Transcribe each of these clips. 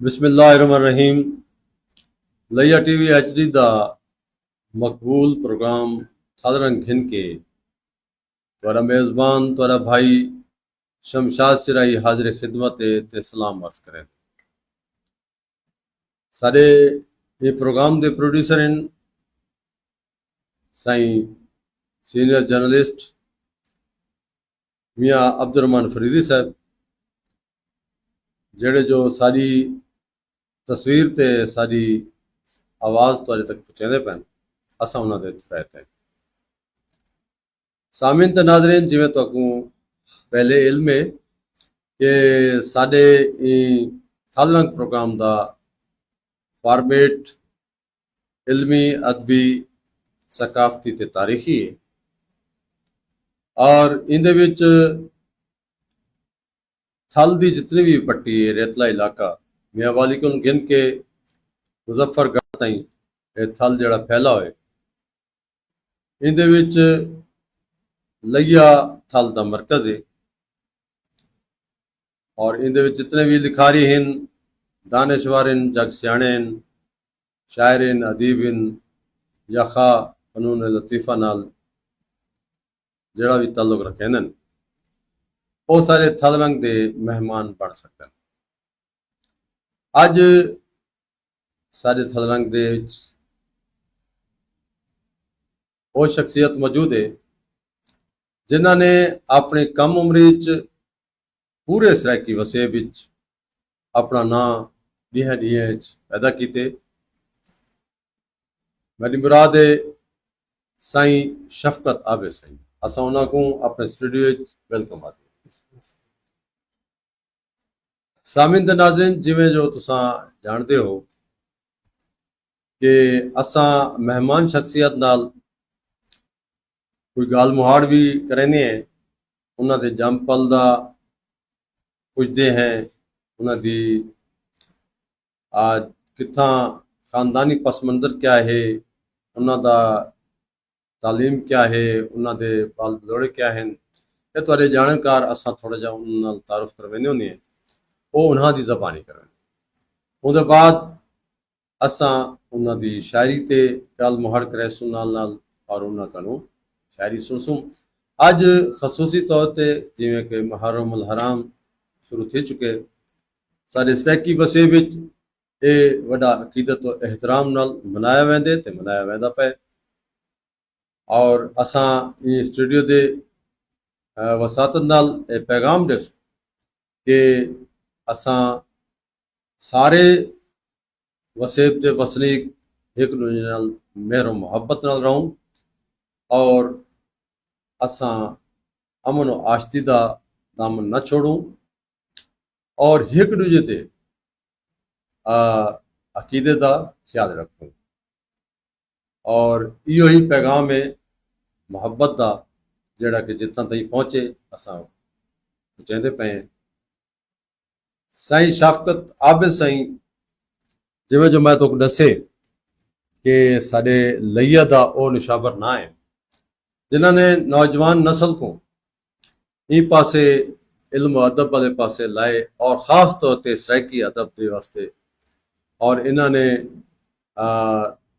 बिस्मिल्लाहिर्रहमानिर्रहीम। लिया TV HD दा मकबूल प्रोग्राम साधारण घिन के तुरा मेज़बान तुरा भाई शमशाद सिराई हाजिर खिदमत ते सलाम अर्ज करें। सारे ये प्रोग्राम दे प्रोड्यूसर हैं साईं सीनियर जर्नलिस्ट मियाँ अब्दुर्रहमान फरीदी साहब, जेड़े जो सारी तस्वीर ते सारी आवाज़ तुहाडे तक पहुँचाते पैन, असां उन्हां दे थ्रैत हैं। सामिन ते नाज़रीन, जिवें तुहाकू पहले इल्म है कि साडे साधारण प्रोग्राम दा फॉर्मेट इल्मी, अदबी, सकाफती ते तारीखी है और इंदे विच थल दी जितनी भी पट्टी है, रेतला इलाका मियाँ वाली को गिन के मुजफ्फरगढ़ ताईं ये थल जड़ा फैला हुए, इंदे विच लिया थल दा मरकज है और इंदे विच जितने भी लिखारी हैं, दानिशवर हैं, जग सियाणे हैं, शायर हैं, अदीब हैं, यखा फनून लतीफ़ा नाल जड़ा भी ताल्लुक रखेंदे हैं, वो सारे थल रंग दे मेहमान बन सकते हैं। अज सारे थल रंग दे विच वो शख्सियत मौजूद है जिन्हां ने अपनी कम उम्री च पूरे सराकी वसेब विच अपना नाम डीहें डीहें पैदा किए। मेरी मुराद है साईं शफकत आबे साईं। असां उन्हां को अपने स्टूडियो वेलकम आते। सामिन ते नाज़रीन, जिवें जो तुसां जानते हो कि असां मेहमान शख्सियत नाल कोई गाल मुहाड़ भी करेंदे हैं, उन्हां दे जम पल दा पुछदे हैं, उन्हां दी कित्थां खानदानी पस मंज़र क्या है, उन्हां दा तालीम क्या है, उन्हां दे बाल बलोड़े क्या हैं, ये तुहाडे जानकार असां थोड़ा जा उन्हां नाल तारुफ करवाने होंदे हैं, वो उन्हां दी ज़बानी करन। उहदे बाद असां उन्हां दी शायरी ते गाल मुहाड़ करैसूं नाल नाल और उन्हां कनों शायरी सुनसूं। अज खसूसी तौर ते जिवें कि मुहर्रम उल हराम शुरू थी चुके, साडे सराकी बसे विच ये वॾा अक़ीदत और एहतराम नाल मनाया वेंदे ते मनाया वेंदा पे और असां ये स्टूडियो दे वसातत नाल ये पैगाम ॾिस कि असां सारे वसेब दे वसनीक एक दूजे नाल मेहर मुहब्बत नाल रहूं और असां अमन और आश्ती दा दामन न छोड़ूं और एक दूजे ते अकीदे दा ख्याल रखूं और इहो ही पैगाम है मुहब्बत दा जेड़ा कि जितना ताईं पहुंचे असां पहुचाइंदे पे हैं। साईं शफकत आबिद साईं, जिवें जो मैं तो दसे कि साडे लिया दा ओ निशावर ना है जिन्हां ने नौजवान नस्ल को ई पासे इल्म अदब वाले पासे लाए और ख़ास तौर ते सराकी अदब के वास्ते और इन्होंने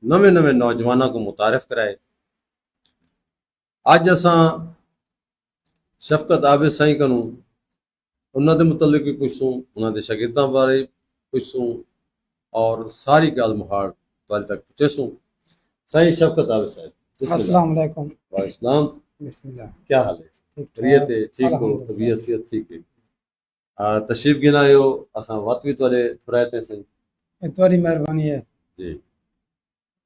नवे नवे नौजवानों को मुतारिफ कराए। अज असां शफकत आबिद साईं कनूं उन्होंने मुतलिक भी पुछसूं, उन्होंने शागिर्दां बारे पुछसूं और सारी गाल मुहाड़ तुहाडे तक पहुंचेसूं। साईं शफकत आबिद साहब, अस्सलाम वालेकुम। वालेकुम, बिस्मिल्लाह। क्या हाल है? तबीयत है ठीक हो? तबीयत सेहत ठीक है? तशरीफ गिनायो, असां वक्त भी तुहाडे फुरायते साईं। तुम्हारी मेहरबानी है जी।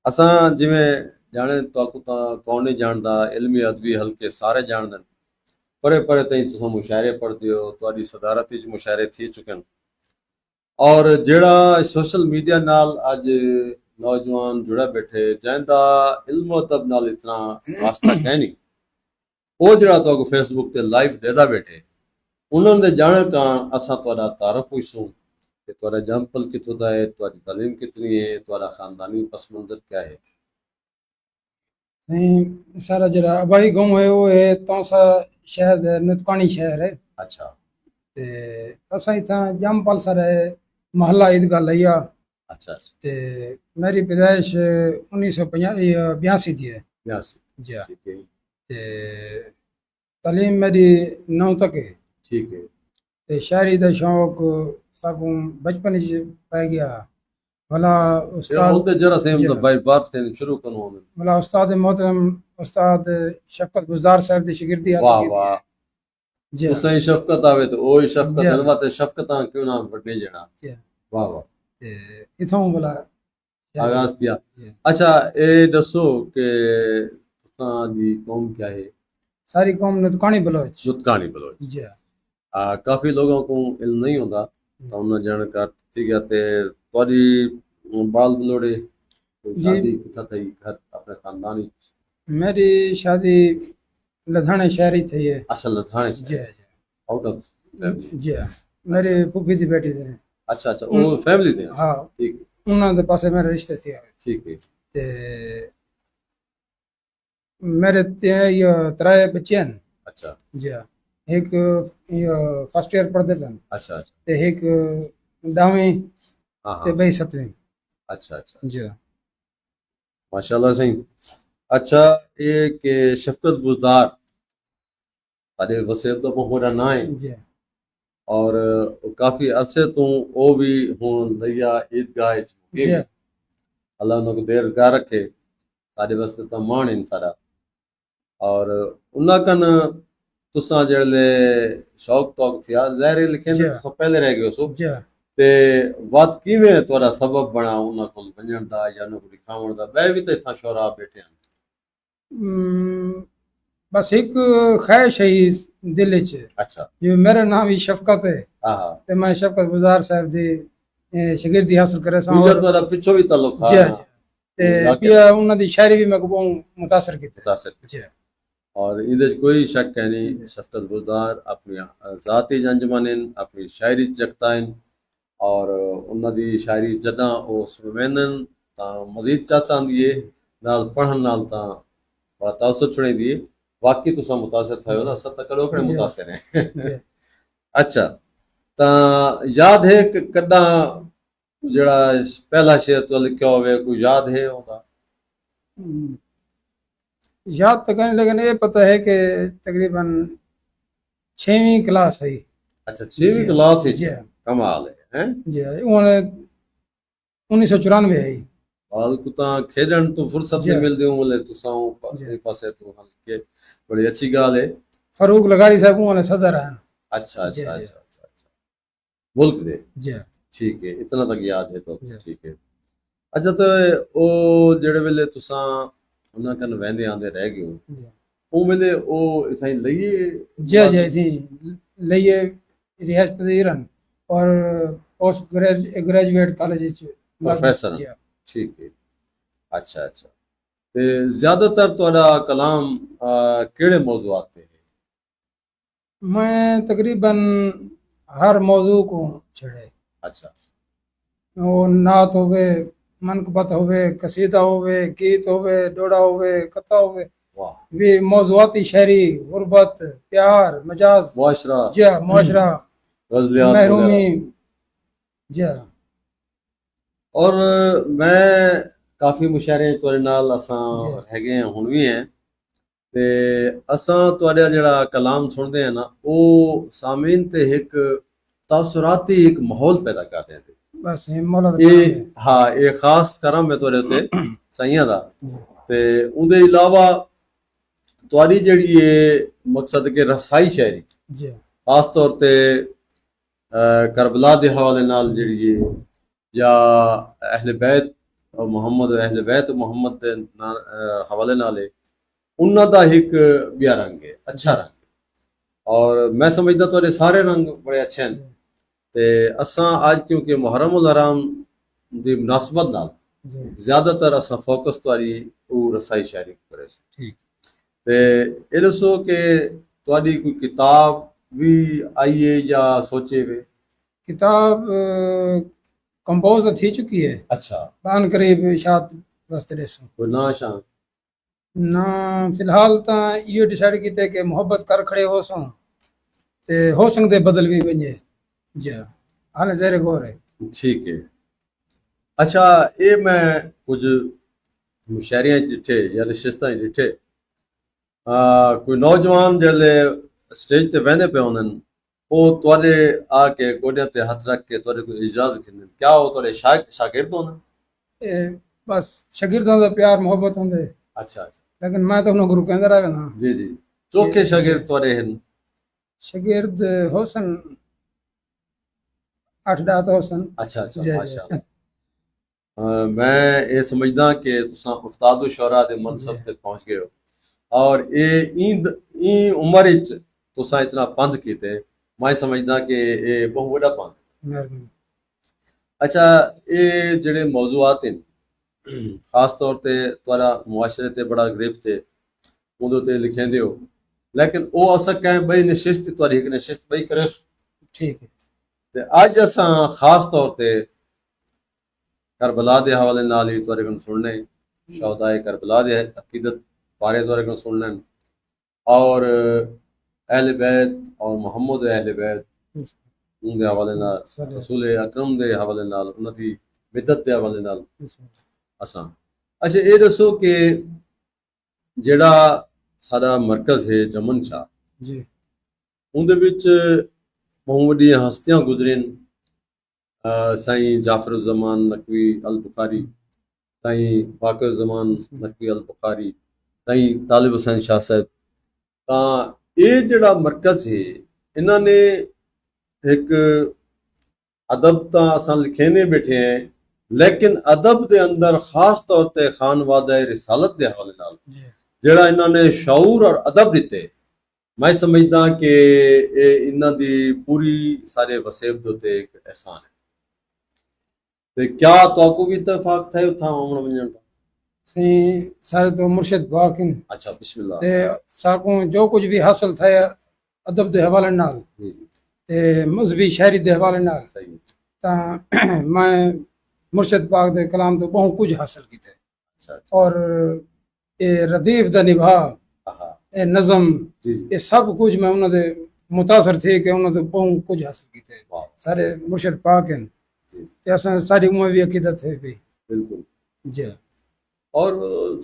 असां जिवें जाने तुहाकू तां कौन नहीं जानदा, इल्मी अदबी हल्के सारे जानदे, परे परे ताईं तुसां मुशायरे पढ़दे हो, तुहाडी सदारत विच मुशायरे थी चुके हैं और जेड़ा सोशल मीडिया नाल अज नौजवान जुड़ा बैठे जैंदा इल्म अदब नाल इतना वास्ता है नहीं, वो जेड़ा तुहाकू फेसबुक ते लाइव देदा बैठे उन्होंने दे जाने का असां तुहाडा तारफ पुछसूं कि तुहाडा जमपल कित्थों दा है, तुहाडी तालीम कितनी है, तुहाडा खानदानी पस मंज़र क्या है? नहीं, सारा जरा अबाई गांव है वो है तौसा शहर है, नुतकानी शहर है। अच्छा। ते असां इथां जमपल सारा है महल्ला ईदगाह लिया। अच्छा अच्छा ते मेरी पैदाइश 1982 दी है। 82 जी हाँ। ठीक है ते तालीम मेरी 9 तक है। ठीक है ते शायरी दा शौक साकू बचपन च पै गया। भला ये उस्ताद होते जरा से हम जी तो हाँ। भाई बात से शुरू करूँ हमें भला उस्ताद मोहतरम उस्ताद शफकत गुज़ार साहब दी शिगिर्दी वाह हासिल की वाह है। जी हाँ। तुसें शफकत आवे तो ओ शफकत जी हाँ। जनवा ते शफकतां क्यों ना वड्डी जना जी हाँ। वाह वाह ते इथों भला शायरी आगाज किया जी हाँ। अच्छा ए दसो कि तुसां दी कौम क्या है सारी कौम नुतकानी बलोच। नुतकानी बलोच जी हाँ। काफी लोगों को इल्म नहीं होता तो उन्हें जानकार थी गया ते तुम्हारी बाल बलोड़े कोई जी शादी किथा थई घर अपने खानदानी मेरी शादी लधाने शहरी थी है। असल लथाने जी हाँ। जी आउट ऑफ फैमिली हाँ। जी हाँ। मेरी फूफी दी बेटी थे। अच्छा अच्छा वो फैमिली थे हाँ ठीक उन्होंने दे पासे मेरे रिश्ते थे। ठीक है ते मेरे ये त्राए बच्चे हैं। अच्छा जी हाँ। एक ये फर्स्ट ईयर पढ़ते थे अच्छा अच्छा ते एक 10वीं हाँ ते हाँ बई 7वीं। अच्छा अच्छा जी हाँ। माशाल्लाह सही अच्छा ये कि शफकत गुजार सारे वसीयत तो पूरा ना है जी हाँ। और काफी अरसे तो वो भी हूँ लैया ईदगाह च जी हाँ। अल्लाह उनको देर गा रखे सारे वास्ते तो मान इन सारा और उन्ना कन तुसा जेड़े शौक तौक थिया ज़ाहिर लिखे जी तो पहले रह गयो सो जी हाँ। ते बात किवें तोरा सबब बना उन्ना कोल वंजण दा या उन्ना कोल खावण दा बै भी तो इथा शोरा बैठे हैं बस एक ख्वाहिश है इस दिल च अच्छा जो मेरा नाम ही शफकत है हाँ हाँ ते मैं शफकत गुजार साहब दी शिगिर्दी हासिल करे सा पूजा और तोरा पिछो भी ताल्लुक जी हाँ। हाँ जी ते वाकई पिया उन्ना दी शायरी भी मैं को बहुत मुतासर की मुतासिर जी हाँ। और इधर कोई शक है नहीं शफकत गुजार अपनी ज़ाती अंजमन अपनी शायरी जगताइन और उन्हां दी शायरी जदां वो सुनवेंदन तां मजीद चाह चांदी है नाल पढ़न नाल तां बड़ा तासुर छुड़ेंदी है वाकई तुसां मुतासिर थियो ना असां त कड़ो कड़े जी मुतासिर हैं जी अच्छा तां याद है कि कदा जेड़ा पहला शेर तो लिखिया होवे कोई याद है ओदा याद तो करने लेकिन ये पता है कि तकरीबन 6वीं क्लास है। अच्छा 6वीं जी क्लास जी है कमाल है जी उन्हें 1994 है। हाल को तां खेडण तो फुर्सत जी नहीं मिलदी बोले तुसां जी ए पासे तो हल के बड़ी अच्छी गाल है फरूक लगारी साहब उन्हें सदर है। अच्छा जी अच्छा जी अच्छा अच्छा अच्छा मुल्क दे जी ठीक है इतना तक याद है तो जी ठीक है अच्छा तो ओ जेड़े वेले तुसां उन्हां कन वेंदे आंदे रह गए हो जी ओ वेले ओ इथाई लईए जी जी जी लिए रिहायश पजीरन और पोस्ट ग्रेजुएट कॉलेज प्रोफेसर जी ठीक है अच्छा अच्छा ते ज्यादातर तोड़ा कलाम केड़े मौजूआत पे है मैं तकरीबन हर मौजू को छड़े अच्छा वो नात होवे मनकबत होवे कसीदा होवे गीत होवे डोड़ा होवे कथा होवे वाह भी मौजूआती शायरी गुर्बत प्यार मजाज मुआशरा जी मुआशरा गजलियात महरूमी वगैरह जी और मैं काफी मुशायरे तोड़े नाल असां जी रह गए हैं हुण भी हैं ते असां तोड़ा जेड़ा कलाम सुनदे हैं ना ओ सामीन ते एक तासुराती एक माहौल पैदा करदे हैं बस ये मौला दा ये करम है। हाँ ये खास करम है तोड़े ते साइयां दा जी ते उंदे अलावा तोड़ी जेड़ी ये मकसद के रसाई शायरी जी खास तौर ते करबला दे हवाले नाल जेड़ी है या अहले बैत और मोहम्मद अहले बैत मोहम्मद दे हवाले नाल है उन्हां दा एक बिया रंग है अच्छा रंग है। और मैं समझदा थोड़े सारे रंग बड़े अच्छे हैं ते असां आज क्योंकि मुहर्रम उल हराम दी मुनासबत नाल जी ज्यादातर असां फोकस तुआरी वो रसाई शायरी करे ठीक ते ये दसो कि तुआरी कोई किताब भी आई है या सोचे वे किताब कंपोज थी चुकी है अच्छा बान करीब शायद वास्ते देसो कोई ना शान ना फिलहाल तो यो डिसाइड कीते कि मोहब्बत कर खड़े हो सकते बदल भी बने जी हाले ज़ेरे गौर है ठीक है। अच्छा, ये मैं कुछ मुशायरियां डिठे या नशिस्तां डिठे, कोई नौजवान जल्ले स्टेज ते वेंदे पे होंदन, वो तुआडे आके गोड्यां ते हथ रख के तुआडे कोई इजाज़ खिंदन, क्या वो तुआडे शागिर्द होंदन? ए बस शागिर्दां दा प्यार मोहब्बत होंदे, अच्छा अच्छा। लेकिन मैं तो अपना गुरु कहंदा रहे ना। जी जी। चोखे जी शागिर्द तुआडे हन? शागिर्द होसन 8-10 होसन। अच्छा अच्छा, जी जी माशाअल्लाह। मैं ये समझदा कि तुसां उस्तादु शौरा दे मनसब जी तक पहुंच गए हो, और ये ई उम्र विच तुसां इतना पंध कीते, मैं समझदा कि ये बहुत बड़ा पंध। मेहरबानी। अच्छा, ये जेड़े मौजूआत हैं, खास तौर ते तुआरा मुआशरे ते बड़ा गिरफ्त है, उंदे ते लिखेंदे हो, लेकिन वो असां कहें बई नशिस्त तुआरी हिक नशिस्त बई करेस, ठीक है ते अज असां खास तौर ते करबला दे हवाले नाल ही तुआरे कोल सुनने, शहदाए करबला दे अकीदत बारे तुआरे कोल सुनने, और अहले बैत और मोहम्मद अहले बैत उनके हवाले नाल, रसूल अकरम दे हवाले नाल, उन्हां दी बिदत दे हवाले नाल असां। अच्छा, ये दसो कि जेड़ा साडा मरकज है जमन शाह, जी उनदे विच बहुत वड्डियां हस्तियां गुजरिन, साईं जाफर जमान नकवी अल बुखारी, साईं बाकर जमान नकवी अल बुखारी, साईं तालिब हुसैन शाह साहब। तां ये जेड़ा मरकज है, इन्हां ने एक अदब तां असां लिखेंदे बैठे हैं, लेकिन अदब दे अंदर खास तौर ते खानवादा रिसालत दे हवाले नाल जी जेड़ा इन्हां ने शऊर और अदब दिते, मैं समझदा कि ये इन्हां दी पूरी सारे वसेब दे उत्ते एक एहसान है। ते क्या तुहाकू भी इत्तेफाक थे उठां उमर वंजण दा? सही सारे तो मुर्शिद पाक हैं अच्छा, बिस्मिल्लाह। ते साकू जो कुछ भी हासिल थे अदब दे हवाले नाल जी जी, ते मजहबी शायरी दे हवाले नाल, सही है। तां मैं मुर्शिद पाक दे कलाम तो बहुत कुछ हासिल कीते। अच्छा अच्छा। और ये रदीफ दा निभा, आहा, ये नज़म, जी जी, ये सब कुछ मैं उन्होंने मुतासर थे कि उन्होंने बहुत कुछ हासिल कीते। वाह, सारे मुर्शिद पाक हैं जी, ते असां सारी उम्र भी अकीदत है भी। बिल्कुल। जी और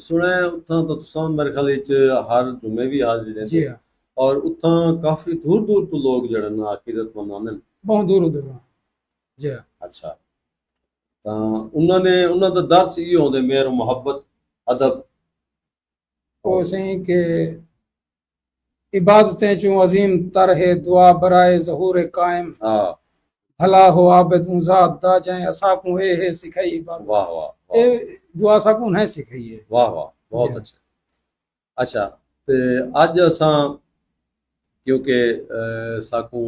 सुने उत्थां तो तुसां मेरे ख्याल विच हर जुमे भी हाजिर जी रहंदे, हाँ, और उत्थां काफी दूर दूर तो लोग जेड़े ना अकीदतमंद आंदे ने। बहुत दूर दूर। जी हाँ, अच्छा, तां उन्हां ने उन्हां दा दर्स इहो होंदे मेहर मोहब्बत अदब वो और सही के इबादतें चूं अजीम तर है दुआ बराए ज़हूर कायम, हाँ, भला हो आबिद ज़ात दा जाए असाकू है सिखाई इबादत। वाह वाह ये वाह दुआ साकू है सिखाई है। वाह वाह, जी बहुत हाँ, अच्छा। अच्छा, ते अज असां क्योंकि साकू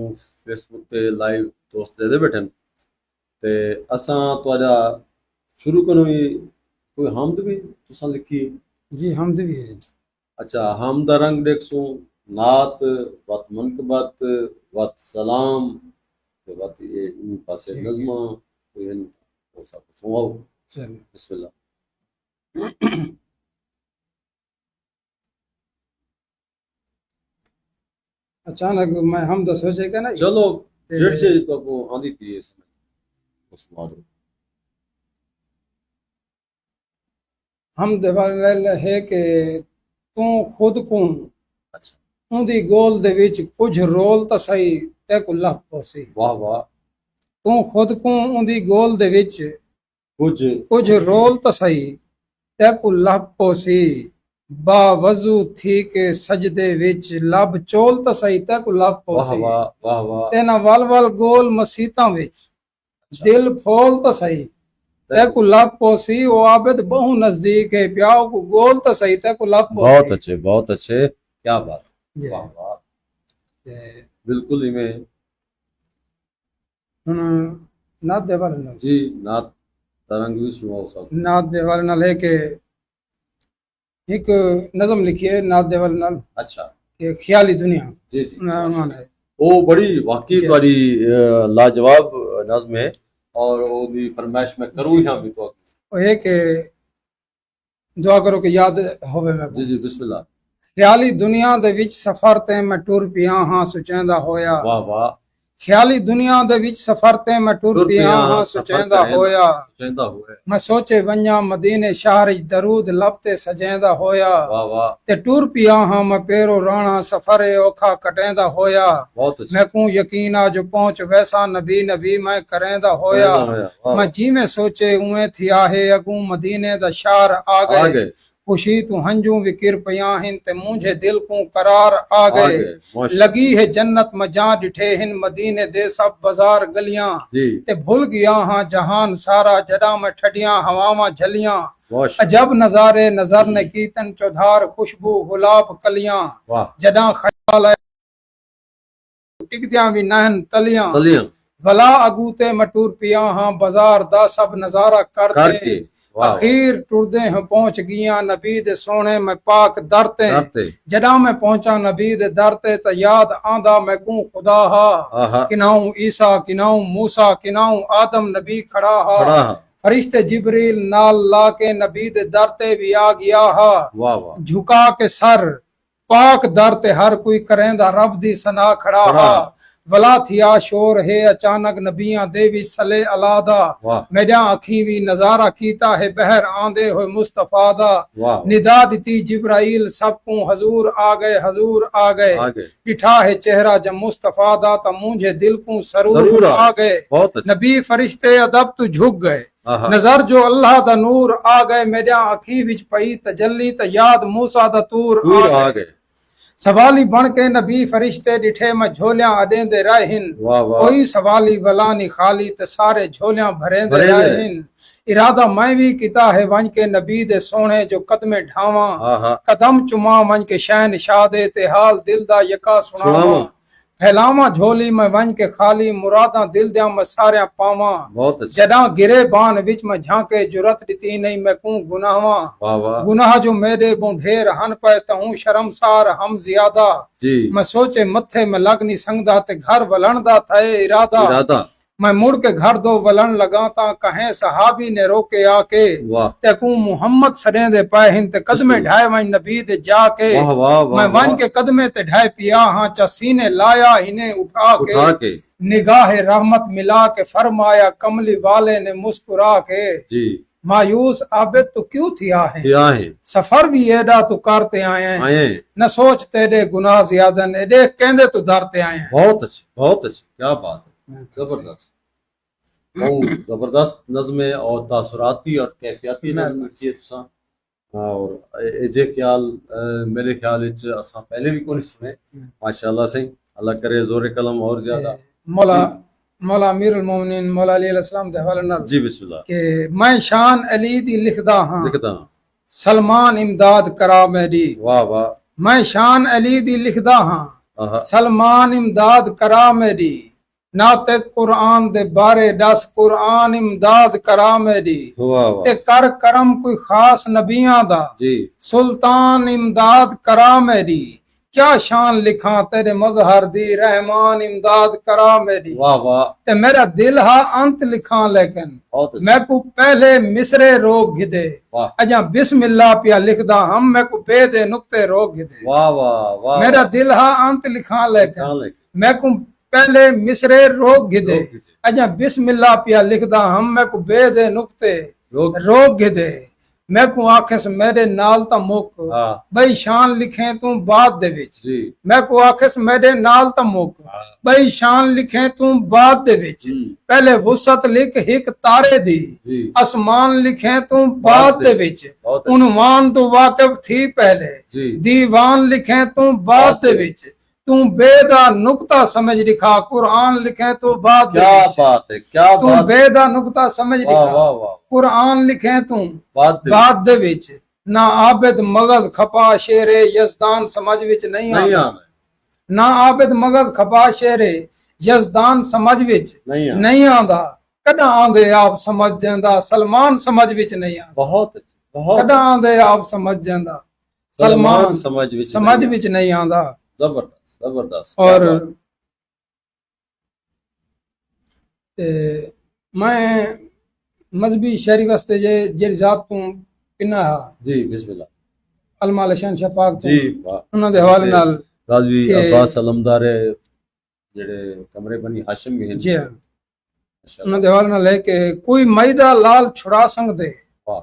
फेसबुक ते लाइव दोस्त दे बैठे न, ते असां तुहाडा शुरू करो ही कोई हमद भी तुसां लिखी? जी हमद भी है। अच्छा, हमद रंग देखसूं, नात, वत मनकबत, वत सलाम, ते वत ये इन पासे ठीक है नज़मा कोई हन, वो सब सुनाओ। चलो। बिस्मिल्लाह। अचानक मैं हमद सोचे का ना चलो, जेड़ ते से तो को आंदी थी ये समझ, वो सुना दो। हमद वाले है कि तू खुद को अच्छा, ਉਹਦੀ ਗੋਲ ਦੇ ਵਿੱਚ ਕੁਝ ਰੋਲ ਤਾਂ ਸਹੀ ਤੇ ਕੋ ਲੱਭ ਪੋਸੀ। वाह वाह। ਤੂੰ ਖੁਦ ਕੋ ਉਹਦੀ ਗੋਲ ਦੇ ਵਿੱਚ कुछ ਕੁਝ ਰੋਲ ਤਾਂ ਸਹੀ ਤੇ ਕੋ ਲੱਭ ਪੋਸੀ। ਬਾਵਜ਼ੂ ਥੀ ਕੇ ਸਜਦੇ ਵਿੱਚ ਲੱਭ ਚੋਲ ਤਾਂ ਸਹੀ ਤੇ ਕੋ ਲੱਭ वाह ਪੋਸੀ। वाह वाह वाह। ਤੇ ਨਾ ਵਲ ਵਲ ਗੋਲ ਮਸੀਤਾਂ ਵਿੱਚ अच्छा, ਦਿਲ ਫੋਲ ਤਾਂ ਸਹੀ ਤੇ ਕੋ ਲੱਭ ਪੋਸੀ। ਉਹ ਆਬਦ ਬਹੁ ਨਜ਼ਦੀਕ ਹੈ ਪਿਆਓ ਕੋ ਗੋਲ ਤਾਂ ਸਹੀ ਤੇ ਕੋ ਲੱਭ बहुत ਪੋਸੀ। अच्छे, बहुत अच्छे, क्या बात। ਜੀ वाह वाह, ਤੇ बिल्कुल इवें। ਹੁਣ ਨਾਦ ਦੇ ਵਾਲੇ ਨਾਲ जी, नात तरंग भी सुनाओ सब। नाथ देवाल नाल है कि एक नज़म लिखी है नाथ देवाल नाल अच्छा, कि ख्याली दुनिया जी जी, उन्होंने है। वो बड़ी वाकई जी तुम्हारी लाजवाब नज़्म है, और ओदी फरमाइश में करूँ जी ही भी तो। वो है कि दुआ करो कि याद होवे मैं जी जी, बिस्मिल्लाह। ख्याली दुनिया दे विच सफर ते मैं टुर पिया हाँ सुचैंदा होया। वाह वाह, ख्याली दुनिया दे विच सफर ते मैं टुर टुर पिया पिया हां सफर सुचैंदा करें होया चेंदा हुए। मैं सोचे वंजा मदीने शहर च दरूद लब ते सजैंदा होया वाह वाह, ते टुर पिया हां मैं पेरो राणा सफर औखा कटैंदा होया बहुत अच्छी मैं को यकीन आ जो पहुंच वैसा नबी नबी मैं करेंदा होया चेंदा होया। वाह मैं जी में सोचे उए थी आहे अगू मदीने दा शहर आ आ गए गए खुशी तू हंजू विकिर पिया हिन ते मुझे दिल को करार आ आ गए गए माशा लगी है जन्नत में जा डिठे हिन मदीने दे सब बाजार गलियां जी ते भूल गया हाँ जहान सारा जड़ा में ठडियां हवावां झलियां माशा अजब नजारे नजर ने कीतन चौधार खुशबू गुलाब कलियां वाह, जदा ख्याल आए टिकदियां भी नहन तलियां तलियां भला अगू ते मटूर पिया हाँ बाजार दा सब नजारा करते करके वाह वाह, अखीर टुरदे हैं पहुंच गया नबी दे सोने में पाक दरते करते जदा मैं पहुंचा नबी दे दरते तो याद आंदा मैं कू खुदा हा आहा किनाऊ ईसा किनाऊ मूसा किनाऊ आदम नबी खड़ा हा खड़ा हा, फरिश्ते जिब्रील नाल ला के नबी दे दरते भी आ गया हा वाह वाह, झुका के सर पाक दर ते हर कोई करेंदा रब दी सना खड़ा खड़ा। हा वला थिया शोर है अचानक नबियां देवी सले अलादा वाह मेरा अखी भी नजारा कीता है बहर आंदे हुए मुस्तफा दा वाह, निदा दी जिब्राइल सबको हजूर आ गए हजूर आ गए आ गए डिठा है चेहरा जब मुस्तफा दा त मुझे दिल को जरूर सरूर आ आ गए बहुत अच्छी नबी फरिश्ते अदब तू झुक गए आहा नजर जो अल्लाह दा नूर आ गए मेरा अखी विच पई तजल्ली त याद मूसा दा तूर दूर आ आ गए गए। सवाली बन के नबी फरिश्ते डिठे मैं झोलियां अडेंदे रहिन वाह वाह, कोई सवाली वला नी खाली ते सारे झोलियां भरेंदे भरेंदे। रहिन इरादा मैं भी किता है वंज के नबी दे सोने जो कदमे ढावा आहा कदम चुमा वंज के शहन शादे ते हाल दिल दा यका सुनावा सुनावा। फैलावा झोली में वंज के खाली मुरादा दिल दिया मैं सारे पावा बहुत अच्छी जदा गिरे बान विच में झांके जुरत दिती नहीं मैं कू गुनाहवा वाह वाह गुनाह जो मेरे बो ढेर हन पे तहूं शर्मसार हम ज्यादा जी मैं सोचे मथे में लग नहीं संगदा ते घर वलन दा थे इरादा इरादा मैं मुड़ के घर दो वलन लगा ता कहे सहाबी ने रोके आके वाह ते कू मुहम्मद सरे दे पाए हिन ते कदमे ढाए वहीं नबी दे जाके वाह वाह मैं वाह वन के कदमे ते ढाए पिया हाँ चा सीने लाया इन्हें उठा उठा के के निगाह रहमत मिला के फरमाया कमली वाले ने मुस्कुरा के जी मायूस आबिद तो क्यों थिया है क्या है सफर भी एडा तू करते आए हैं आए न सोच तेरे गुनाह ज्यादा ने देख कहंदे तू डरते आए हैं बहुत अच्छी क्या बात है जबरदस्त बहुत जबरदस्त नज़्में और तासुराती और कैफियती नज़्म लिखी है तुसां और जे ख्याल मेरे ख्याल विच असां पहले भी कोई सुने माशाल्लाह सही अल्लाह करे जोर कलम और ज्यादा मौला मौला अमीरुल मोमिनीन मौला अली अलैहिस्सलाम दे हवाले नाल जी बिस्मिल्लाह कि मैं शान अली दी लिखदा हां लिखदा सलमान इमदाद करा मेरी वाह वाह मैं शान अली दी लिखदा हां आहा सलमान इमदाद करा मेरी नाते कुरान दे बारे दस कुरान इमदाद करा मेरी वाह वाह ते कर करम कोई खास नबियां दा जी सुल्तान इमदाद करा मेरी क्या शान लिखा तेरे मजहर दी रहमान इमदाद करा मेरी वाह वाह ते मेरा दिल हा अंत लिखा लेकिन बहुत अच्छा मैं को पहले मिसरे रोग घिदे वाह अजा बिस्मिल्लाह पिया लिखदा हम मैं को बे दे नुक्ते रोग घिदे वाह वाह वाह मेरा दिल हा अंत लिखा लेकिन क्या लिख मैं को पहले मिसरे रोग घिदे अजा बिस्मिल्लाह पिया लिखदा हम मैं को बे दे नुक्ते लोग रोग घिदे मैं को आखिस मेरे नाल ता मुक हाँ बई शान लिखे तू बाद दे विच जी मैं को आखिस मेरे नाल ता मुक हाँ बई शान लिखे तू बाद दे विच पहले वुसत लिख हिक तारे दी जी आसमान लिखे तू बाद दे विच बहुत अच्छा उनवान तो वाकिफ थी पहले जी दीवान लिखे तू बाद दे विच तू बेदा नुक्ता समझ लिखा कुरान लिखे तो बाद दे क्या विच बात है क्या तू बात है बेदा नुक्ता समझ वाह लिखा वाह वाह कुरान लिखे तू बात दे बाद दे विच ना आबिद मगज खपा शेरे यजदान समझ विच नहीं नहीं आंदा आना ना आबिद मगज खपा शेरे यजदान समझ विच नहीं आना नहीं आंदा कदा आंदे आप समझ जांदा सलमान समझ विच नहीं आंदा बहुत बहुत कदा आंदे आप समझ जांदा सलमान सलमान समझ समझ विच नहीं आंदा जबरदस्त जबरदस्त क्या और बात। ते मैं मजहबी शहरी वास्ते जे जेरी जात तू पिना जी बिस्मिल्लाह अलमाल शन शपाक तू जी वाह उन्हां दे हवाले नाल राजवी के- अब्बास अलमदार ਜਿਹੜੇ ਕਮਰੇ ਬਣੀ ਹਾਸ਼ਮ ਵੀ ਹਨ। जी हाँ ਅੱਛਾ उन्होंने हवाले नाल है कि कोई मैदा लाल छुड़ा सकदे वाह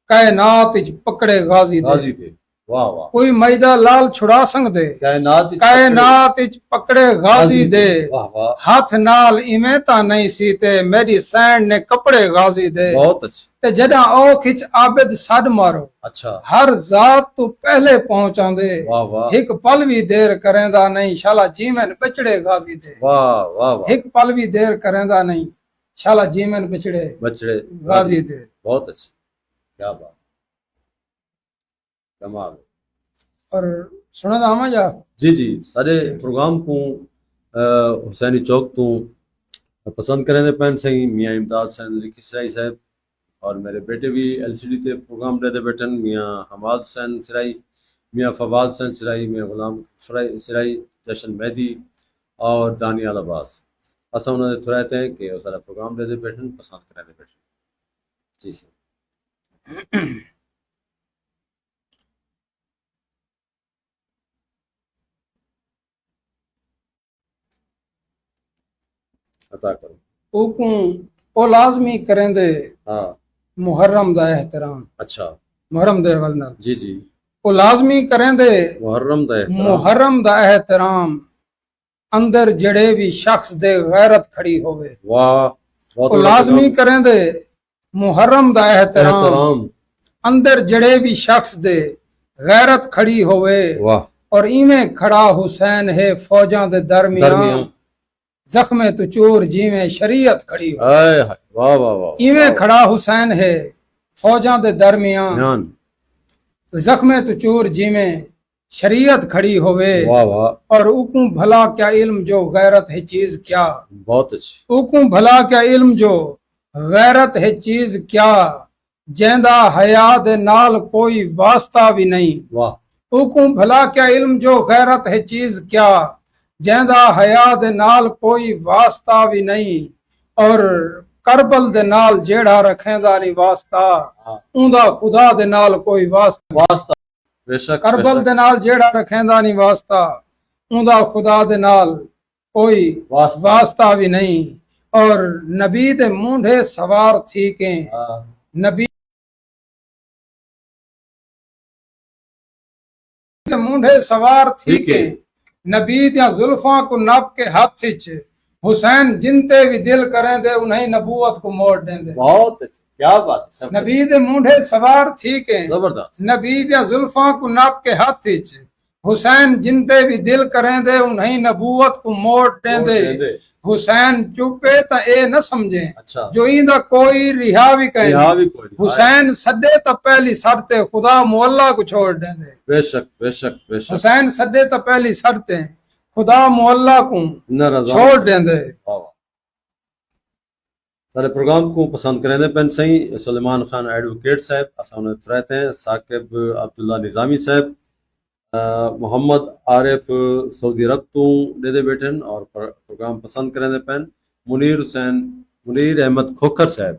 कायनात विच पकड़े गाजी दे गाजी थे वाह वाह कोई मैदा लाल छुड़ा सकदे कायनात कायनात विच पकड़े गाजी दे वाह वाह हाथ नाल इवें ता नहीं सी ते मेरी सैन ने कपड़े गाजी दे बहुत अच्छा ते जदा ओ खिच आबिद सड मारो अच्छा हर जात तू पहले पहुंचांदे वाह वाह एक पल भी देर करेंदा नहीं शाला जीवन बिछड़े गाजी दे वाह वाह वाह एक पल भी देर करेंदा नहीं शाला जीवन बिछड़े बचड़े गाजी दे बहुत अच्छा क्या बात कमाल और सुना था हम जा जी जी सारे प्रोग्राम को हुसैनी चौक तो पसंद करें दे पैन सही मियाँ इमदाद सैन लिखी सराई साहब और मेरे बेटे भी LCD ते प्रोग्राम रहते बैठन मियाँ हमाद सैन सराई मियाँ फवाद सैन सराई मियाँ गुलाम सराई जशन मेहदी और दानियाल अब्बास असा उन्होंने थोड़ाते हैं कि वो सारा प्रोग्राम रहते बैठन पसंद करें दे बैठन जी सर अता करो ओकू ओ लाजमी करेंदे हाँ मुहर्रम दा एहतराम अच्छा मुहर्रम दे हवाले नाल जी जी ओ लाजमी करेंदे मुहर्रम दा एहतराम मुहर्रम दा एहतराम अंदर जड़े भी शख्स दे गैरत खड़ी होवे वाह बहुत ओ लाजमी करेंदे मुहर्रम दा एहतराम एहतराम अंदर जड़े भी शख्स दे गैरत खड़ी होवे वाह और इवें खड़ा हुसैन है फौजां दे दरमियान जख्मे तो चोर जिवें शरीयत खड़ी हो हाय हाय वाह वाह वाह इवें खड़ा हुसैन है फौजां दे दरमियान जख्मे तो चोर जिवें शरीयत खड़ी होवे वाह वाह और उकू भला क्या इल्म जो गैरत है चीज क्या बहुत अच्छी उकू भला क्या इल्म जो गैरत है चीज क्या जेंदा हया दे नाल कोई वास्ता भी नहीं वाह उकू भला क्या इल्म जो गैरत है चीज क्या जेंदा हया दे नाल कोई वास्ता भी नहीं और करबल दे नाल जेड़ा रखेंदा नहीं वास्ता उंदा खुदा दे नाल कोई वास्ता बेशक करबल दे नाल जेड़ा रखेंदा नहीं वास्ता उंदा खुदा दे नाल कोई वास्ता भी नहीं और नबी दे मूंढे सवार थी के नबी दे मूंढे सवार थी के नबी दिया जुल्फा को नब के हाथ च हुसैन जिनते भी दिल करें दे उन्हें नबूवत को मोड़ देंदे बहुत क्या बात है नबी दे मूंढे सवार थी के जबरदस्त नबी दिया जुल्फा को नब के हाथ च हुसैन जिनते भी दिल करें दे उन्हें नबूवत को मोड़ देंदे हुसैन चुपे ता ए न समझे अच्छा जो इंदा कोई रिहा भी कहे हुसैन सदे ता पहली शर्ते खुदा मुअल्ला को छोड़ देंदे बेशक बेशक बेशक हुसैन सदे ता पहली शर्ते खुदा मुअल्ला को छोड़ देंदे सारे प्रोग्राम को पसंद करें पेन सही सुलेमान खान एडवोकेट साहब असाने रहते हैं साकिब अब्दुल्ला निजामी साहब मोहम्मद आरिफ सऊदी अरब तो दे बैठन और प्रोग्राम पसंद करें पेन मुनीर अहमद खोखर साहब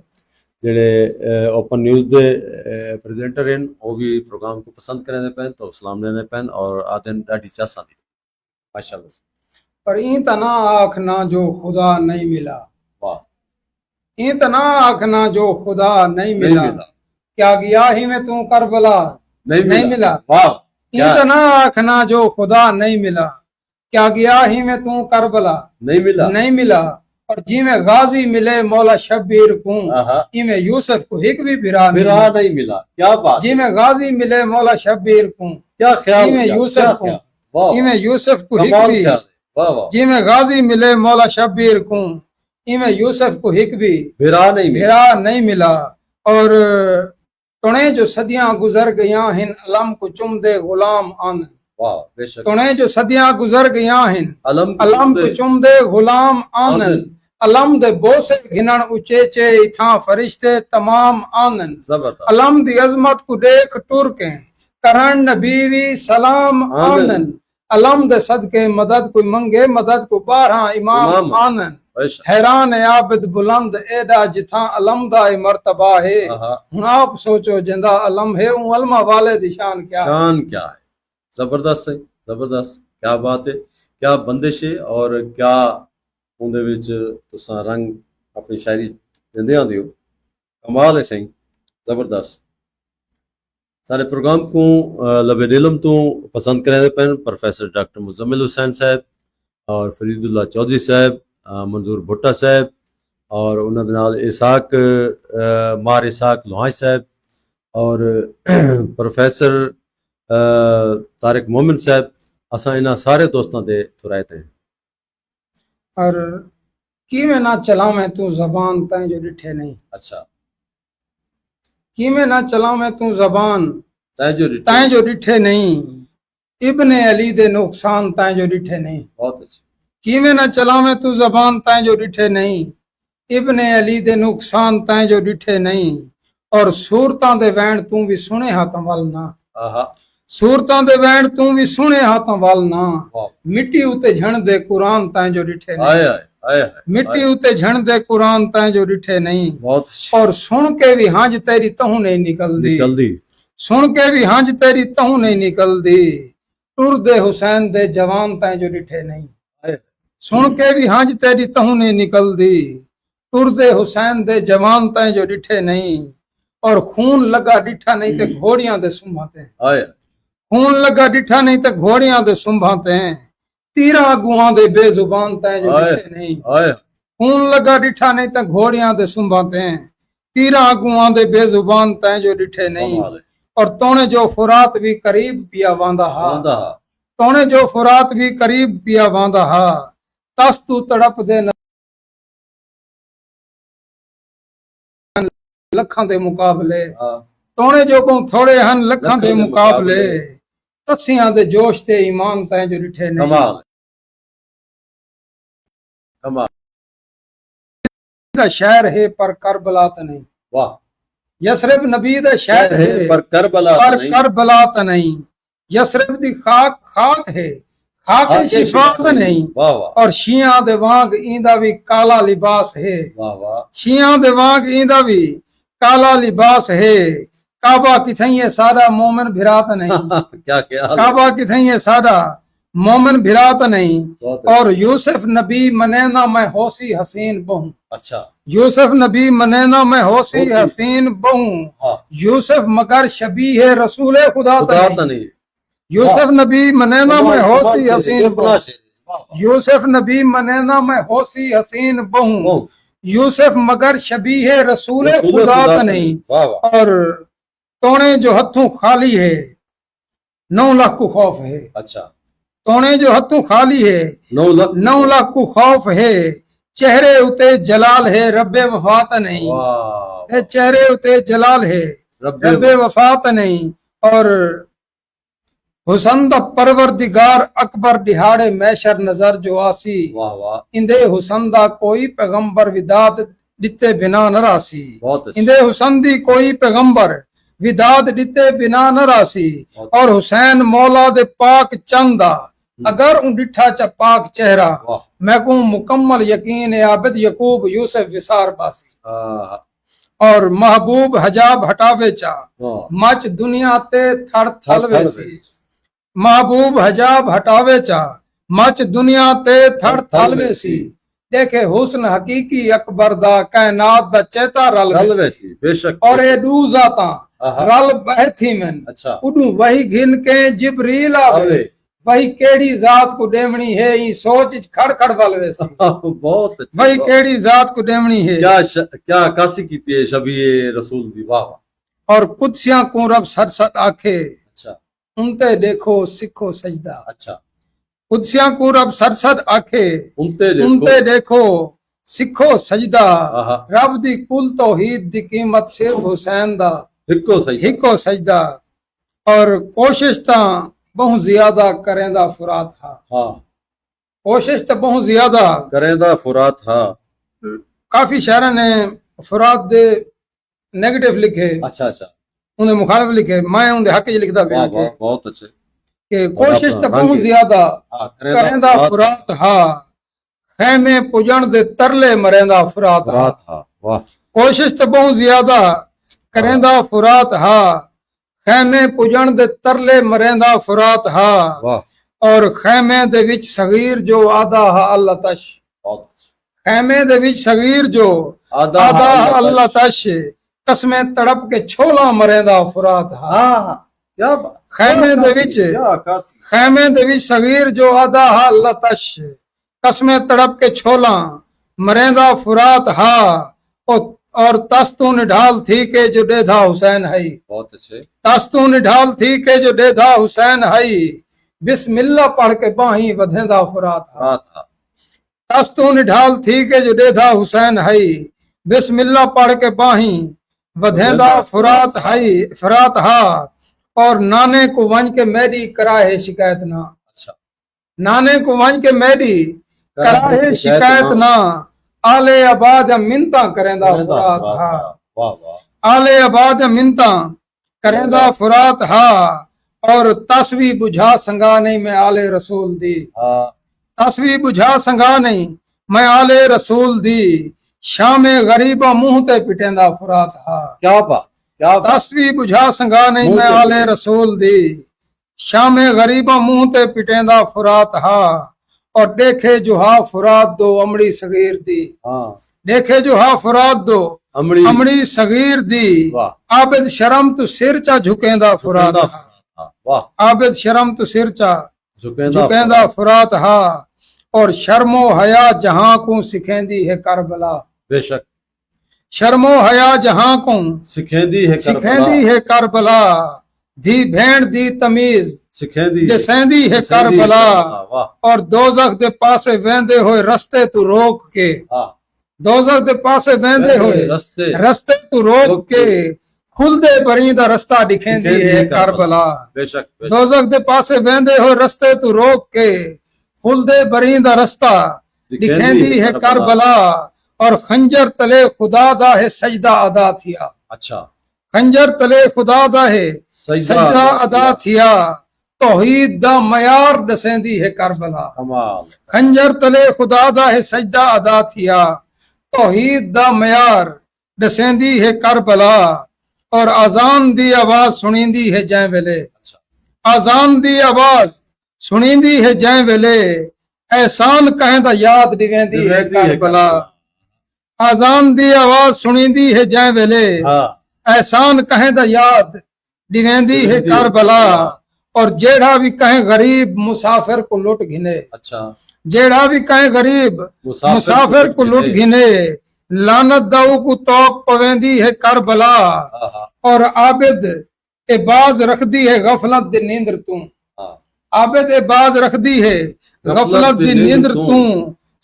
जेड़े ओपन न्यूज़ दे प्रेजेंटर हैं वो भी प्रोग्राम को पसंद करें पेन तो सलाम लेने पेन और आदन डाडी चासा दी माशाल्लाह पर इन तना आखना जो खुदा नहीं मिला वाह इन तना आखना जो खुदा नहीं मिला क्या गया ही में तू करबला नहीं मिला वाह इतना आखना जो खुदा नहीं मिला क्या गया ही में तू करबला नहीं मिला और जिमें गाजी मिले मौला शब्बीर को इमें यूसुफ को हिक भी बिरा नहीं मिला क्या बात जिमें गाजी मिले मौला शब्बीर को क्या ख्याल इमें यूसुफ को हिक भी जिमें गाजी मिले मौला शब्बीर को इमें यूसुफ को हिक भी बिरा नहीं मिला और तुणे जो सदियां गुजर गया हिन अलम को चुम दे गुलाम आनन तुणे जो सदियां गुजर गया हिन अलम को चुम दे गुलाम आनन अलम दे बोसे घिनन उचेचे इथा फरिश्ते तमाम आनन अलम दी अजमत को देख टुर के करन नबीवी सलाम आनन अलम दे सदके मदद कोई मंगे मदद को 12 इमाम आनन हैरान आबिद बुलंद एडा जिथा अलम दा मर्तबा है हुन आप सोचो जिंदा अलम है अलमा वाले दी शान क्या है जबरदस्त है जबरदस्त क्या बात है क्या बंदिश है और क्या ਉਹਦੇ ਵਿੱਚ ਤੁਸੀਂ ਰੰਗ ਆਪਣੀ ਸ਼ਾਇਰੀ ਦਿੰਦੇ ਆਂਦੇ ਹੋ। ਕਮਾਲ ਹੈ ਸਹੀ, ਜ਼ਬਰਦਸਤ। सारे प्रोग्राम को लबे इल्म तो पसंद करें pan professor doctor Muzammil Hussain साहब और फरीदुल्ला चौधरी साहब, मंजूर भुट्टा साहब और उन्होंने नाल इसाक मार इसाक लोहाई साहब और प्रोफेसर तारिक मोमिन साहब। असा इन्ह सारे दोस्तों के तुरायत हैं। और की में ना चलाऊं मैं तू जबान तैं जो डिठे नहीं। अच्छा, की में ना चलाऊं मैं तू जबान तैं तैं जो डिठे नहीं। इब्ने अली दे नुकसान तैं जो डिठे नहीं। बहुत अच्छा। की में ना चलाऊं मैं तू जबान तैं जो डिठे नहीं। इब्ने अली दे नुकसान तैं जो डिठे नहीं। और सूरतां दे वैण तू भी सुने हाथों वाल ना। सूरतां दे वैण तू भी सुने हाथों वाल ना। मिट्टी उते झण दे कुरान तैं जो डिठे नहीं। मिट्टी उते झण दे कुरान तैं जो डिठे नहीं। और सुन के भी हांज तेरी तहू नहीं निकलदी। सुन के भी हांज तेरी तहू नहीं निकलदी। टुर दे हुसैन दे जवान तैं जो डिठे नहीं। सुन के भी हांज तेरी तहू नहीं निकलदी। टुर दे हुसैन दे जवान तैं जो डिठे नहीं। और खून लगा डिठा नहीं ते घोड़ियां दे सुंभा ते। खून लगा डिठा नहीं ते घोड़ियां दे सुंभा ते। तीरा अगुआं दे बेजुबान तैं जो डिठे नहीं। खून लगा डिठा नहीं ते घोड़ियां दे सुंभा ते। तीरा अगुआं दे बेजुबान तैं जो डिठे नहीं। और तोने जो फुरात भी करीब पिया वांदा हा। तोने जो फुरात भी करीब पिया वांदा हा। तस तू तड़प दे लखां दे मुकाबले। तोने जो को थोड़े हन लखां दे मुकाबले। तसियां दे जोश ते ईमान तैं जो डिठे नहीं। कमाल कमाल। दा शहर है पर करबला त नहीं। वाह। यसरब नबी दा शहर है पर करबला त नहीं। यसरब दी खाक खाक है, खाक शिफा त नहीं। और शिया दे वांग इंदा भी काला लिबास है। शिया दे वांग इंदा भी काला लिबास है। काबा किथई है सारा मोमिन भिरात नहीं। क्या काबा किथई है सारा मोमिन भिरात नहीं। और यूसुफ नबी मनेना मैं होसी हसीन बहु। अच्छा, यूसुफ नबी मनेना मैं होसी हसीन बहु। यूसुफ मगर शबी है रसूल खुदा नहीं। यूसुफ नबी मनेना मैं होसी हसीन बहु। यूसुफ नबी मनेना मैं होसी हसीन बहु। यूसुफ मगर शबी है रसूल खुदा नहीं। और तोने जो हथों खाली है 9 लाख को खौफ है। अच्छा, तोने जो हथों खाली है 9 लाख को खौफ है। चेहरे उते जलाल है रब्बे वफात नहीं। चेहरे उते जलाल है रब्बे वफात नहीं। और हुसन दा परवरदिगार अकबर दिहाड़े मैशर नजर जो आसी। इंदे हुसन दा कोई पैगंबर विदात दिते बिना न रासी। इंदे हुसन दी कोई पैगंबर विदात दिते बिना न रासी। और हुसैन मौला दे पाक चंदा अगर उन डिठा च पाक चेहरा। मैं को मुकम्मल यकीन है आबिद यकूब यूसुफ विसार बासी। और महबूब हजाब हटावे चा मच दुनिया ते थड़ थलवे सी। महबूब हजाब हटावे चा मच दुनिया ते थड़ थलवे सी। देखे हुस्न हकीकी अकबर दा कायनात दा चेता रलवे सी। बेशक। और ए दू जाता रल बैठी में। अच्छा, उडू वही घिन के जिब्रील आवे। वही केड़ी जात को डेमणी है ई सोच खड़ खड़ बलवे सी। बहुत अच्छा। वही केड़ी जात को डेमणी है। क्या कासी कीती है शबी रसूल दी। वाह। और कुदसियां को रब सर सर आखे। अच्छा, उनते देखो सिखो सजदा। अच्छा, कुदसियां को रब सर सर आखे। उनते देखो सिखो सजदा। रब दी कुल तौहीद दी कीमत सिर्फ हुसैन दा हिको सजदा। और कोशिश ता बहुत ज्यादा करेंदा फुरात हा। कोशिश तो बहुत ज्यादा करेंदा फुरात हा। काफी शायरा ने फुरात दे नेगेटिव लिखे। अच्छा अच्छा, उन्हें मुखालिफ लिखे। मैं उन्हें हक लिखदा पिया के बहुत अच्छे कि कोशिश तो बहुत ज्यादा करेंदा फुरात हा। खैमे पुजण दे तरले मरेंदा फुरात हा। वाह। कोशिश तो बहुत ज्यादा करेंदा फुरात हा। खैमे पुजण दे तरले मरेंदा फुरात हा। और खैमे दे विच सगीर जो आदा हा अल्लाह तश बहुत खैमे दे विच सगीर जो आदा आदा हा हा अल्लाह तश कसमे तड़प के छोला मरेंदा फुरात हा हाँ क्या बात खैमे दे विच क्या आकाशी खैमे दे विच सगीर जो आदा हा अल्लाह तश कसमे तड़प के छोला मरेंदा फुरात हा और तस्तून ढाल थी के जो डेधा हुसैन है बहुत अच्छे तस्तून ढाल थी के जो डेधा हुसैन है बिस्मिल्लाह पढ़ के बाही वधेंदा फुरात हा बात था तस्तून ढाल थी के जो डेधा हुसैन है बिस्मिल्लाह पढ़ के बाही वधेंदा फुरात हा और नाने को वंज के मेरी कराहे शिकायत ना अच्छा नाने को वंज के मेरी कराहे शिकायत ना आले आबाद मिन्ता करेंदा फुरात हा वाह वाह आले आबाद मिन्ता करेंदा फुरात हा और तस्वी बुझा संगा नहीं मैं आले रसूल दी हाँ तस्वी बुझा संगा नहीं मैं आले रसूल दी शामे गरीबा मुंह ते पिटेंदा फुरात हा क्या बात क्या बात तस्वी बुझा संगा नहीं मुंह मैं ते आले रसूल दी शामे गरीबा मुंह ते पिटेंदा फुरात हा और देखे जुहा फुरात दो अमड़ी सगीर दी हाँ देखे जुहा फुरात दो अमड़ी अमड़ी सगीर दी वाह आबिद शर्म तू सिर चा झुकेंदा फुरात हा हाँ, वाह आबिद शर्म तू सिर चा झुकेंदा झुकेंदा फुरात हा और शर्मो हया जहां को सिखेंदी है करबला बेशक शर्मो हया जहां को सिखेंदी है सिखेंदी है करबला धी भेड़ दी तमीज सिखेंदी दसेंदी है करबला वाह और दोजख दे पासे वेंदे होए रस्ते तू रोक के हाँ दोजख दे पासे वेंदे होए रस्ते तू रोक के खुलदे बरी दा रस्ता दिखेंदी है करबला बेशक दोजख दे पासे वेंदे होए रस्ते तू रोक के खुलदे बरी दा रस्ता दिखेंदी है करबला और खंजर तले खुदा दा है सजदा अदा थिया अच्छा खंजर तले खुदा दा है सजदा अदा थिया तौहीद दा मयार दसेंदी है करबला कमाल खंजर तले खुदा दा है सजदा अदा थिया तौहीद दा मयार दसेंदी है करबला और अजान दी आवाज सुनींदी है जै वेले अच्छा अजान दी आवाज सुनींदी है जै वेले एहसान कहें दा याद दिवेंदी है करबला अजान दी आवाज सुनींदी है जै वेले हाँ एहसान कहें दा याद दिवेंदी है करबला और जेड़ा भी कहें गरीब मुसाफिर को लुट घिने अच्छा जेड़ा भी कहें गरीब मुसाफिर को लुट घिने लानत दाऊ को तौक पवेंदी है करबला और आबिद ए बाज रख दी है गफलत दी नींद तू आबिद ए बाज रख दी है गफलत दी नींद तू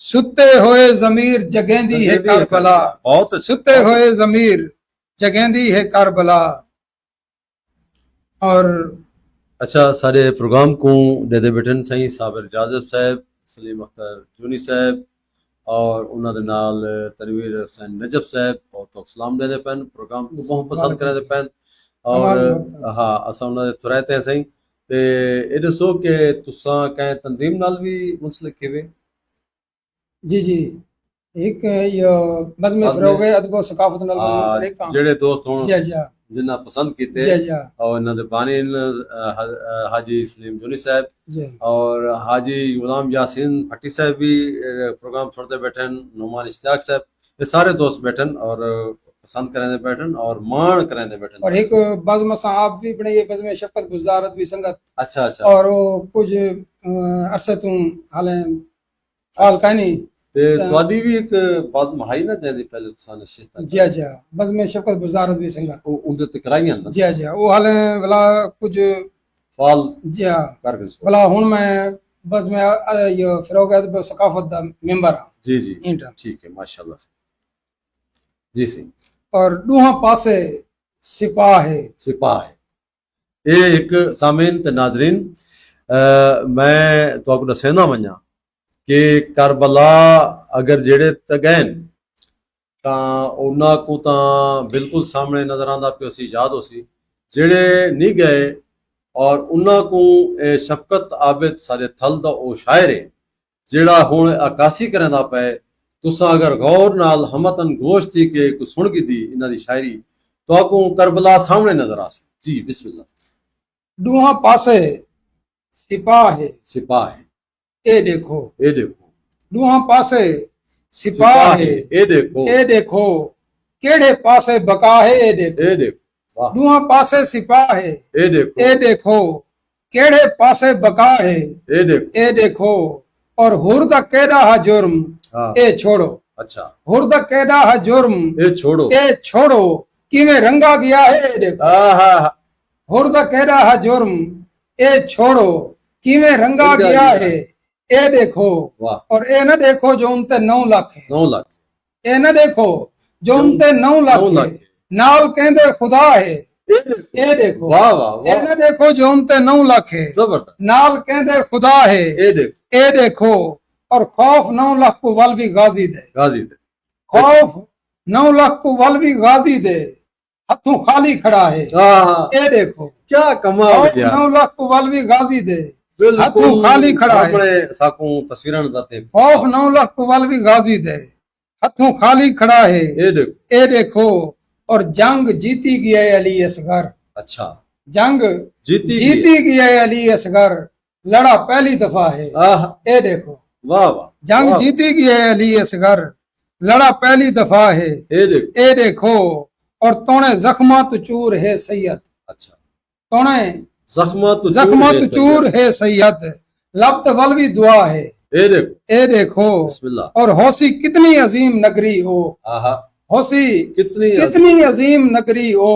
सुते होए जमीर जगेंदी है करबला बहुत सुते होए जमीर जगेंदी है करबला और अच्छा सारे प्रोग्राम को देदे बैठन सही साबिर जाजब साहब सलीम अख्तर जूनी साहब और उन्होंने नाल तनवीर हुसैन नजफ साहब बहुत बहुत सलाम देते पैन प्रोग्राम को बहुत पसंद करते पैन और हाँ असा उन्होंने तुराते हैं सही ते ये दसो कि तुसा कहीं तंजीम नाल भी मुंसलिक किए जी जी एक ये मजमे फरोग अदब सकाफत नाल मुंसलिक जेड़े दोस्त हों जी जी जिन्ना पसंद कीते और इन्होंने बानी हाजी सलीम जूनी साहब और हाजी गुलाम यासीन भट्टी साहब भी प्रोग्राम छोड़ते बैठन नुमान इश्तियाक साहब ये सारे दोस्त बैठन और पसंद करें बैठन और मान करें बैठन और एक बज़म साहब भी बने ये बज़म शफकत गुजारत भी संगत अच्छा अच्छा और वो कुछ अरसे तुम हाले फाल कहनी ते ਤੁਹਾਡੀ ਵੀ ਇੱਕ ਬਜ਼ਮ ਹਾਈ ਨਾ ਜਿਹਦੀ ਪਹਿਲੇ ਤੁਸੀਂ ਨਸ਼ਿਸਤ जी जी बज़म शफकत गुजारत भी संगत ਉਹ ਉਹਦੇ ਤੇ ਕਰਾਈਆਂ ਨਾ जी जी वो हाले वाला कुछ फाल जी कर गए वाला हुन मैं बस मैं ये फिरोग सकाफत दा मेंबर हां जी जी इंटर ठीक है माशाल्लाह जी सी और दूहा पासे सिपाह है ये एक सामीन ते नाजरीन मैं तो दसेना वञा कि करबला अगर जेड़े तगैन तां उन्हां को तां बिल्कुल सामने नजर आंदा पियो सी याद हो सी जेड़े नहीं गए और उन्हां को शफकत आबिद सारे थल दा ओ शायर है जेड़ा हुण अकासी करंदा पे तुसा अगर गौर नाल हमतन गोश थी के को सुन की दी इन्हां दी शायरी तो को करबला सामने नजर आ सी जी बिस्मिल्लाह दूहा पासे सिपाही सिपाही ए देखो ये देखो दूहां पासे सिपाही ये देखो केड़े पासे बका है ए देखो ये देखो वाह दूहां पासे सिपाही ये देखो केड़े पासे बका है देखो ए देखो और हुर्दा केड़ा हा जुर्म हाँ ए छोड़ो अच्छा हुर्दा केड़ा हा जुर्म ये छोड़ो ए छोड़ो किवें रंगा गया है ए देखो हाँ हुर्दा केड़ा हा जुर्म ए छोड़ो किवें रंगा गया है ए देखो वाह और ए ना देखो जो उनते 9 लाख है 9 लाख ए ना देखो जो उनते 9 लाख 9 है लाख नाल कहंदे खुदा है ए देखो वाह वाह ए वाह ना देखो जो उनते 9 लाख है जबरदस्त नाल कहंदे खुदा है ये देखो ए देखो और खौफ 9 लाख को वल भी गाजी दे गाजी दे खौफ 9 लाख को वल भी गाजी दे हथों खाली खड़ा है हाँ ए देखो क्या कमाल खौफ किया 9 लाख को वल भी गाजी दे बिल्कुल हथों खाली खड़ा है सामने साकू तस्वीरां नजर खौफ 9 लाख को वल भी गाजी दे हथों खाली खड़ा है ये देखो ए देखो और जंग जीती गया है अली असगर अच्छा जंग जीती जीती गया है अली असगर लड़ा पहली दफा है आह ए देखो वाह वाह जंग वाह। जीती गया है अली असगर लड़ा पहली दफा है ये देखो ए देखो और तोने जख्मा तो चूर है सैयद अच्छा तोने जख्मा तो चूर है सैयद लब वल भी दुआ है ये देखो ए देखो बिस्मिल्लाह और होसी कितनी अजीम नगरी हो आहा होसी कितनी अजीम नगरी हो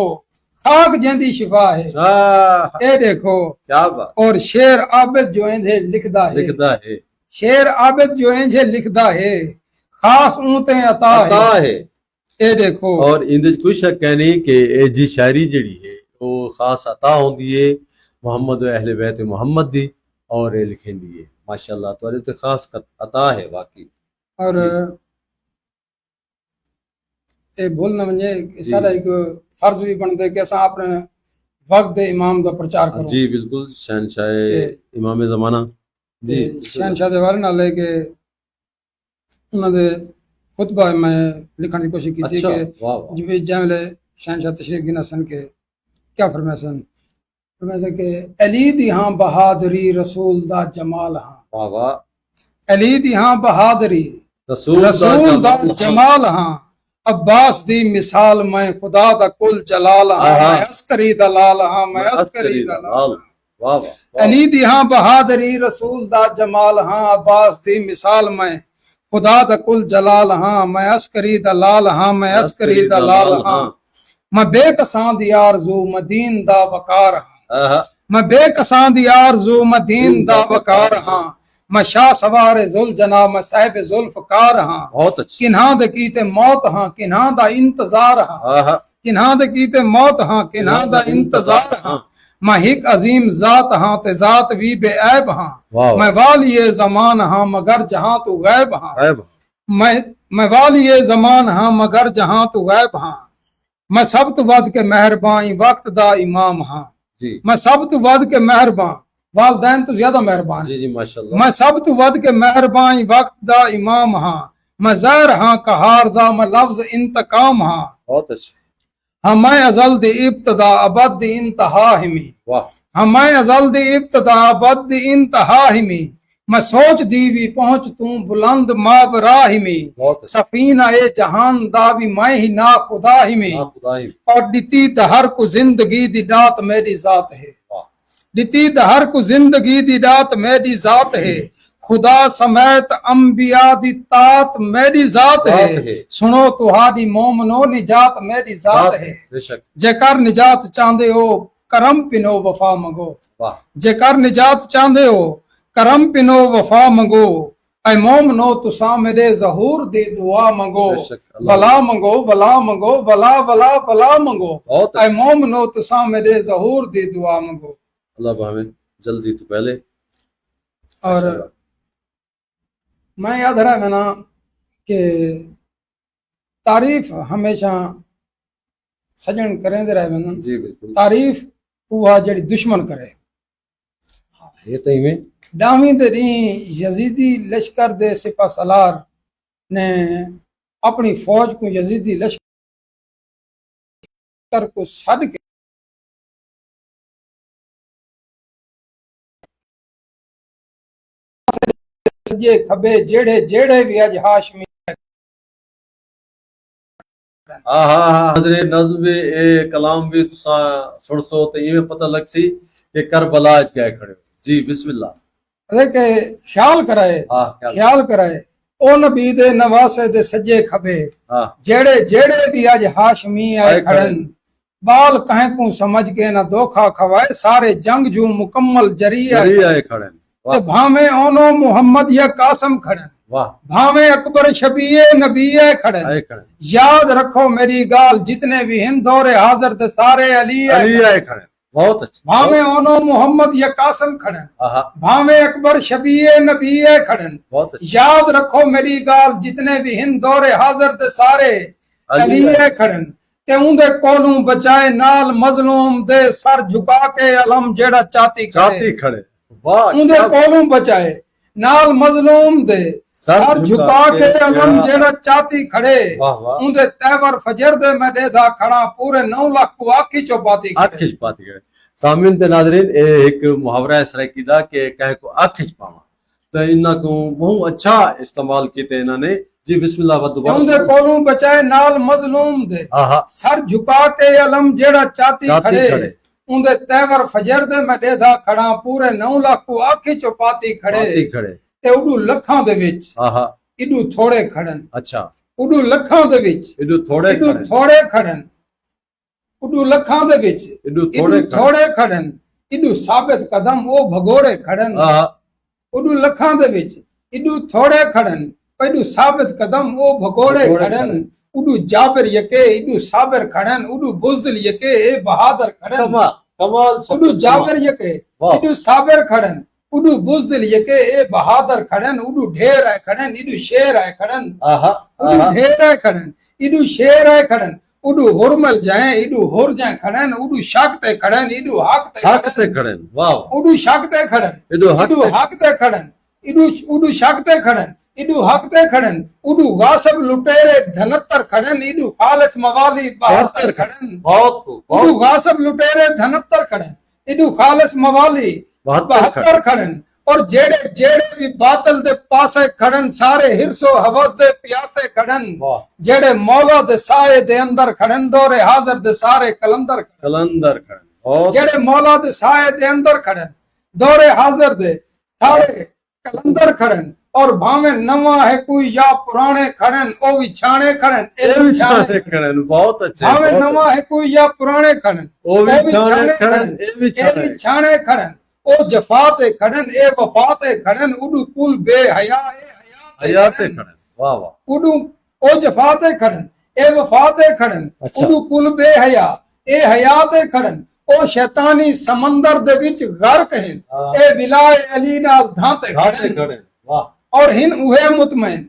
खाक जेंदी शिफा है आह ए देखो क्या बात और शेर आबिद जो इंधे लिखदा है लिखता है शेर आबिद जो इंधे लिखदा है खास ऊते अता पता है है ए देखो और इंदे कोई शक है नहीं कि ये जी शायरी जड़ी है वो खास अता होंदी है मोहम्मद अहले बैत मोहम्मद दी और ये लिखेंदी है माशाल्लाह तो तो खास अता है वाकई और ए बोलना मुझे सारा एक फर्ज भी बनते कि असा अपने वक्त दे इमाम दा प्रचार करो जी बिल्कुल शहनशाह इमाम जमाना जी शहनशाह दे वाले नाल के उन्हां दे खुतबा मैं लिखने की कोशिश की थी अच्छा कि वाह वाह जब जैमले शहनशाह तशरीफ गिना सन के क्या फरमासन फरमासन के अली दी हां बहादुरी रसूल दा जमाल हां वाह वाह अली दी हां बहादुरी रसूल दा जमाल हां अब्बास दी मिसाल मैं खुदा दा कुल जलाल हां आहा। मैं अस्करी दलाल हां मैं अस्करी दलाल वाह वाह अली दी हां बहादुरी रसूल दा जमाल हां अब्बास दी मिसाल मैं खुदा दा कुल जलाल हां मैं अस्करी दलाल हां मैं अस्करी दलाल हां मैं बेकसां दी आरज़ू मदीन दा वकार हां आहा मैं बेकसां दी आरज़ू मदीन दा वकार हां मैं शाह सवार जुल जनाब मैं साहिब जुल्फकार हां बहुत अच्छी किन्हां दे कीते मौत हां किन्हां दा इंतजार हां आहा किन्हां दे कीते मौत हां किन्हां दा इंतजार हां मैं हिक अजीम जात हां ते जात भी बेऐब हां वाह मैं वालिए जमान हां मगर जहां तू गैब हां वाह मैं वालिए जमान हां मगर जहां तू गैब हां मैं सब तो वध के मेहरबान वक्त दा इमाम हां जी मैं सब तो वध के मेहरबान वालदैन तो ज्यादा मेहरबान जी जी माशाल्लाह मैं सब तो वध के मेहरबान वक्त दा इमाम हां मैं जहर हां कहार दा मैं लफ्ज इंतकाम हां बहुत अच्छी हाँ मैं अजल दी इब्तदा अबद दी इंतहा हिमी वाह हाँ मैं अजल दी इब्तदा अबद दी इंतहा हिमी मैं सोच दी भी पहुंच तू बुलंद माब राहिमी बहुत सफीना ए जहान दावी मैं ही ना खुदा हिमी खुदाई और दिती दहर को जिंदगी दी दात मेरी जात है वाह दिती दहर को जिंदगी दी दात मेरी जात है खुदा समेत अंबिया दी तात मेरी जात है सुनो तुहारी मोमनो निजात मेरी जात है बेशक जेकर निजात चाहते हो करम पिनो वफा मंगो वाह जेकर निजात चाहते हो करम पिनो वफा मंगो ऐ मोमनो तुसा मेरे जहूर दी दुआ मंगो बेशक अल्लाह वला मंगो वला मंगो वला वला वला मंगो बहुत ऐ मोमनो तुसा मेरे जहूर दी दुआ मंगो अल्लाह हमें जल्दी तो पहले और मैं याद रहा मैंने कि तारीफ हमेशा सजन करें रहे मैंने जी बिल्कुल तारीफ हुआ जड़ी दुश्मन करे ये तो इमें डावी दे दी यजीदी लश्कर दे सिपा सलार ने अपनी फौज को यजीदी लश्कर को छड़ के सजे खबे जेड़े जेड़े भी अज हाशमी हज़रत नज़्म भी ए कलाम भी तुसा सुनसो तो ये पता लगसी कि करबला च गए खड़े हो। जी बिस्मिल्लाह। के ख्याल कराए ख्याल कराए ओ नबी दे नवासे दे सजे खबे जेड़े जेड़े भी अज हाशमी आए खड़न बाल कहे को समझ के ना धोखा खवाए सारे जंग जू मुकम्मल जरी आए खड़न ते भावे ओनो मोहम्मद या कासम खड़न भावे अकबर शबीए नबीए खड़न याद रखो मेरी गाल जितने भी हिंद दौरे हाजिर ते सारे अली आए खड़न। बहुत अच्छा। भावे ओनो मोहम्मद या कासम खड़न भावे अकबर शबीए नबीए खड़न याद रखो मेरी गाल जितने भी हिंद दौरे हाजिर ते सारे अली खड़न ते उंदे कोलू बचाए नाल मजलूम दे सर झुका के अलम जेड़ा चाती खड़े उंदे कोलू बचाए नाल मजलूम दे सर झुका के अलम जेड़ा चाती खड़े उंदे तैवर फजर दे मैं देदा खड़ा पूरे 9 लाख को आखी चौपाती खड़े। सामिन ते नाज़रीन ए एक मुहावरा है सराकीदा के कहे को आखिच पावा तो इन्ना को बहुत अच्छा इस्तेमाल कीते इन्होंने। जी बिस्मिल्लाह। उंदे कोलू बचाए नाल मजलूम दे सर झुका के अलम जेड़ा चाती खड़े उंदे तैवर फजर दे मैं देदा खड़ा पूरे 9 लाख को आखी चौपाती खड़े ते उडू लखां दे विच इडू थोड़े खड़न। अच्छा उडू लखां दे विच इडू थोड़े खड़न उडू लखां दे विच इडू थोड़े खड़न इडू साबित कदम ओ भगोड़े खड़न उडू लखां दे विच इडू थोड़े खड़न इडू साबित कदम ओ भगोड़े खड़न उडू जाबिर यके इडू साबिर खड़न उडू बुज़दिल यके ए बहादुर खड़न कमाल उडू जाबिर यके इडू साबिर खड़न उडू बुज़दिल यके ए बहादुर खड़न उडू ढेर है खड़न इडू शेर है खड़न उडू ढेर है खड़न इडू शेर है खड़न उडू हुरमल जाए इडू हुर जाए खड़न उडू शक्ते खड़न इडू हकते खड़न वाह उडू शक्ते खड़न इडू हकते खड़न इडू शक्ते खड़न इडू हकते खड़न उडू गासिब लुटेरे धनत्तर खड़न इडू खालिस मवाली 72 खड़न उडू गासिब लुटेरे धनत्तर खड़न इडू खालिस मवाली 72 खड़न और जेड़े जेड़े भी बातल दे पासे खड़न सारे हिरसो हवस दे प्यासे खड़न जेड़े मौला दे साए दे अंदर खड़न दौरे हाजिर दे सारे कलंदर खड़न जेड़े मौला दे साए दे अंदर खड़न दौरे हाजिर दे सारे कलंदर खड़न और भावे नवा है कोई या पुराने खड़न ओ विछाने खड़न ए विछाने खड़न। बहुत अच्छे। भावे नवा है कोई या पुराने खड़न ओ विछाने खड़न ए विछाने खड़न ओ जफाते खड़न ए वफाते खड़न उडू कुल बेहया ए हयाते खड़न वाह वाह उडू ओ जफाते खड़न ए वफाते खड़न उडू कुल बेहया ए हयाते खड़न ओ शैतानी समंदर दे विच गर्क हैं ए विलाए अली नाल धाते खड़न वाह और हिन उहे मुतमैन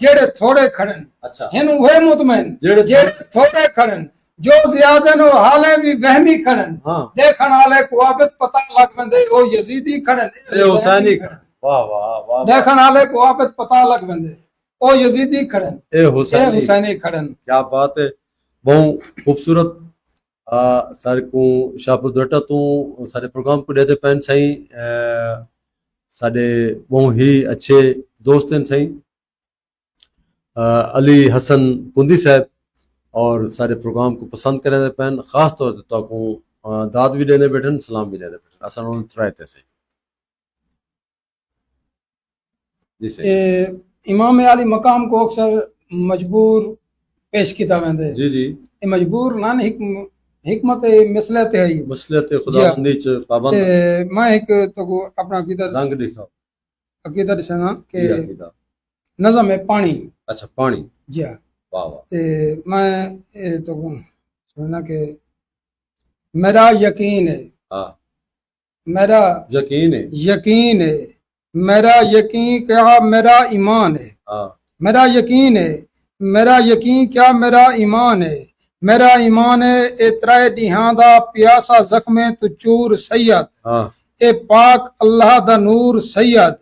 जेड़े थोड़े खड़न। अच्छा हिन उहे मुतमैन जेड़े थोड़े खड़न जो ज्यादा नो हाले भी वहमी खड़न देखण वाले को आबत पता लग वेंदे ओ यजीदी खड़न ए हुसैनी खड़न वाह वाह वाह देखण वाले को आबत पता लग वेंदे ओ यजीदी खड़न ए हुसैनी खड़न। क्या बात है बहुत खूबसूरत। सारे को शाहपुर दोटा तू सारे प्रोग्राम को देते पैन सही साडे बहुत ही अच्छे दोस्त हैं सही अली हसन कुंदी साहब और सारे प्रोग्राम को पसंद करें पैन खास तौर पर तो को दाद भी देने बैठन सलाम भी देने बैठन असन उन थराते से जी से इमाम अली मकाम को अक्सर मजबूर पेश किया वेंदे जी जी ए मजबूर नान हिकमत मसलत है मसलत खुदाबंदी च पाबंद मैं एक तो को अपना किधर रंग दिखाओ अकीदा दिसना के नज़म है पानी। अच्छा पानी जी हां वाह वाह ते मैं तो सुना के मेरा यकीन है मेरा यकीन है मेरा यकीन क्या मेरा ईमान है मेरा यकीन है मेरा यकीन क्या मेरा ईमान है मेरा ईमान है ए त्राए दिहां दा प्यासा जख्मे तू चूर सैयद ए पाक अल्लाह दा नूर सैयद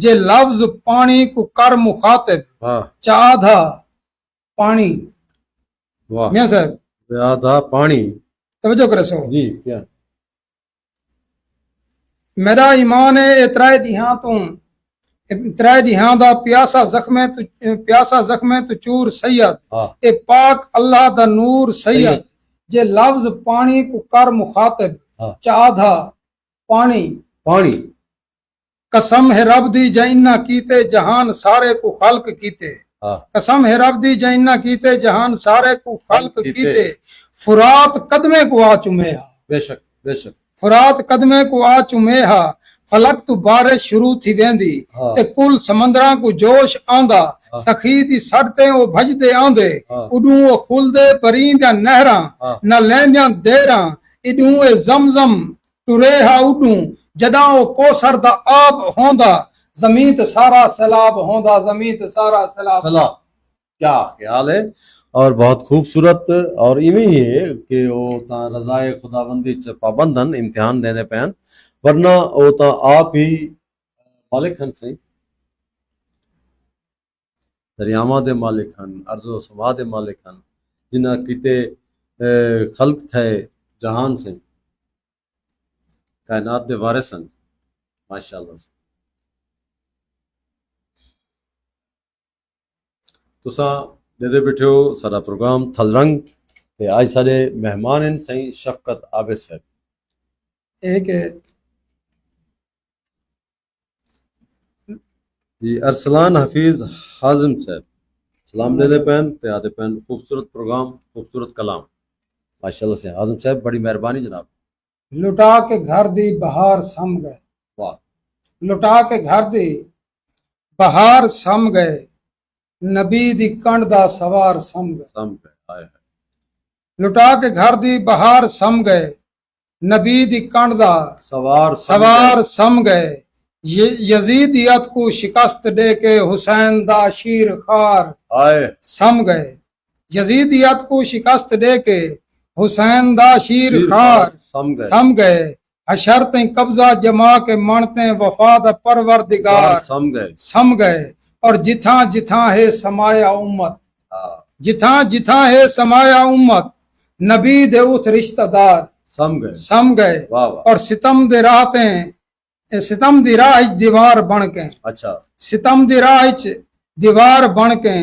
जे लफ्ज पानी को कर मुखातिब चाधा पानी वाह मियां साहब चाधा पानी तवज्जो करे सो जी क्या मेरा ईमान है ए त्राए दिहां तू त्रै जिहां दा प्यासा जख्मे तू चूर सैयद हाँ ए पाक अल्लाह दा नूर सैयद जे लफ्ज पानी को कर मुखातिब हाँ चाधा पानी पानी कसम है रब दी जैना कीते जहान सारे को खल्क कीते हाँ कसम है रब दी जैना कीते जहान सारे को खल्क कीते। कीते फुरात कदमे को आ चुमे हा बेशक बेशक फुरात कदमे को आ चुमे हा फलक तू बारिश शुरू थी वेंदी हाँ ते कुल समंदरां को जोश आंदा हाँ। सखी दी सड़ते ओ भजदे आंदे हाँ। उडू ओ खुलदे परींदा नहरां हाँ। न लैंदियां देरां इडू ए जमजम टुरे हा उडू जदां ओ कोसर दा आब होंदा जमीन ते सारा सैलाब होंदा जमीन ते सारा सैलाब सलाम क्या ख्याल है और बहुत खूबसूरत और इवें ही है कि वो ता रजाए खुदाबंदी च पाबंदन इम्तिहान देने पैन वरना वो ता आप ही मालिक हन सही दरियावां दे मालिक हन अर्जो समा दे मालिक हन जिन्हां किते खल्क थे जहान से कायनात दे वारिस हन माशाअल्लाह तुसा देदे बैठे हो सारा प्रोग्राम थलरंग ते आज सारे मेहमान हैं सही शफकत आबिद साहब एक जी अरसलान हफीज हाजिम साहब सलाम देदे पैन ते आदे पैन खूबसूरत प्रोग्राम खूबसूरत कलाम माशाअल्लाह से हाजिम साहब बड़ी मेहरबानी जनाब लुटा के घर दी बहार सम गए वाह लुटा के घर दी बहार सम गए नबी दी कंड दा सवार सम गए सम पे आए हैं लुटा के घर दी बहार सम गए नबी दी कंड दा सवार सम गए यजीदियत को शिकस्त दे के हुसैन दा शीर खार आए सम गए यजीदियत को शिकस्त दे के हुसैन दा शीर खार सम गए हशरते कब्जा जमा के मानते वफा दा परवरदिगार सम गए और जिथा जिथा है समाया उम्मत जिथा जिथा है समाया उम्मत नबी दे उठ रिश्तेदार सम गए और सितम दे राहते सितम दी राह दीवार बन के अच्छा सितम दी राह दीवार बन के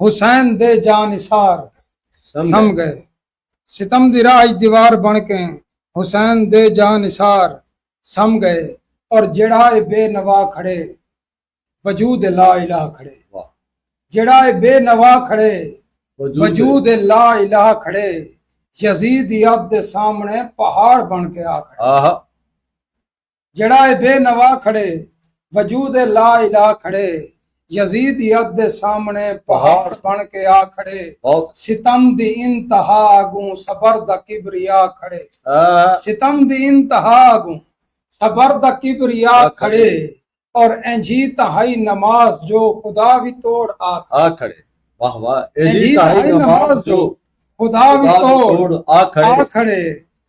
हुसैन दे जानिसार सम गए सितम दी राह दीवार बन के हुसैन दे जानिसार सम गए और जेड़ा बेनवा खड़े वजूद ला इलाह खड़े जेड़ा बेनवा खड़े वजूद ला इलाह खड़े यजीदियत दे सामने पहाड़ बन के आ खड़े जेड़ा बेनवा खड़े वजूद ला इलाह खड़े यजीदियत दे सामने पहाड़ बन के आ खड़े सितम दी इंतहा अगू सबर दा किबरिया खड़े सितम दी इंतहा अगू सबर दा किबरिया खड़े और एंजी तहाई नमाज जो खुदा भी तोड़ आ खड़े वाह वाह एंजी तहाई नमाज जो खुदा भी तोड़ आ खड़े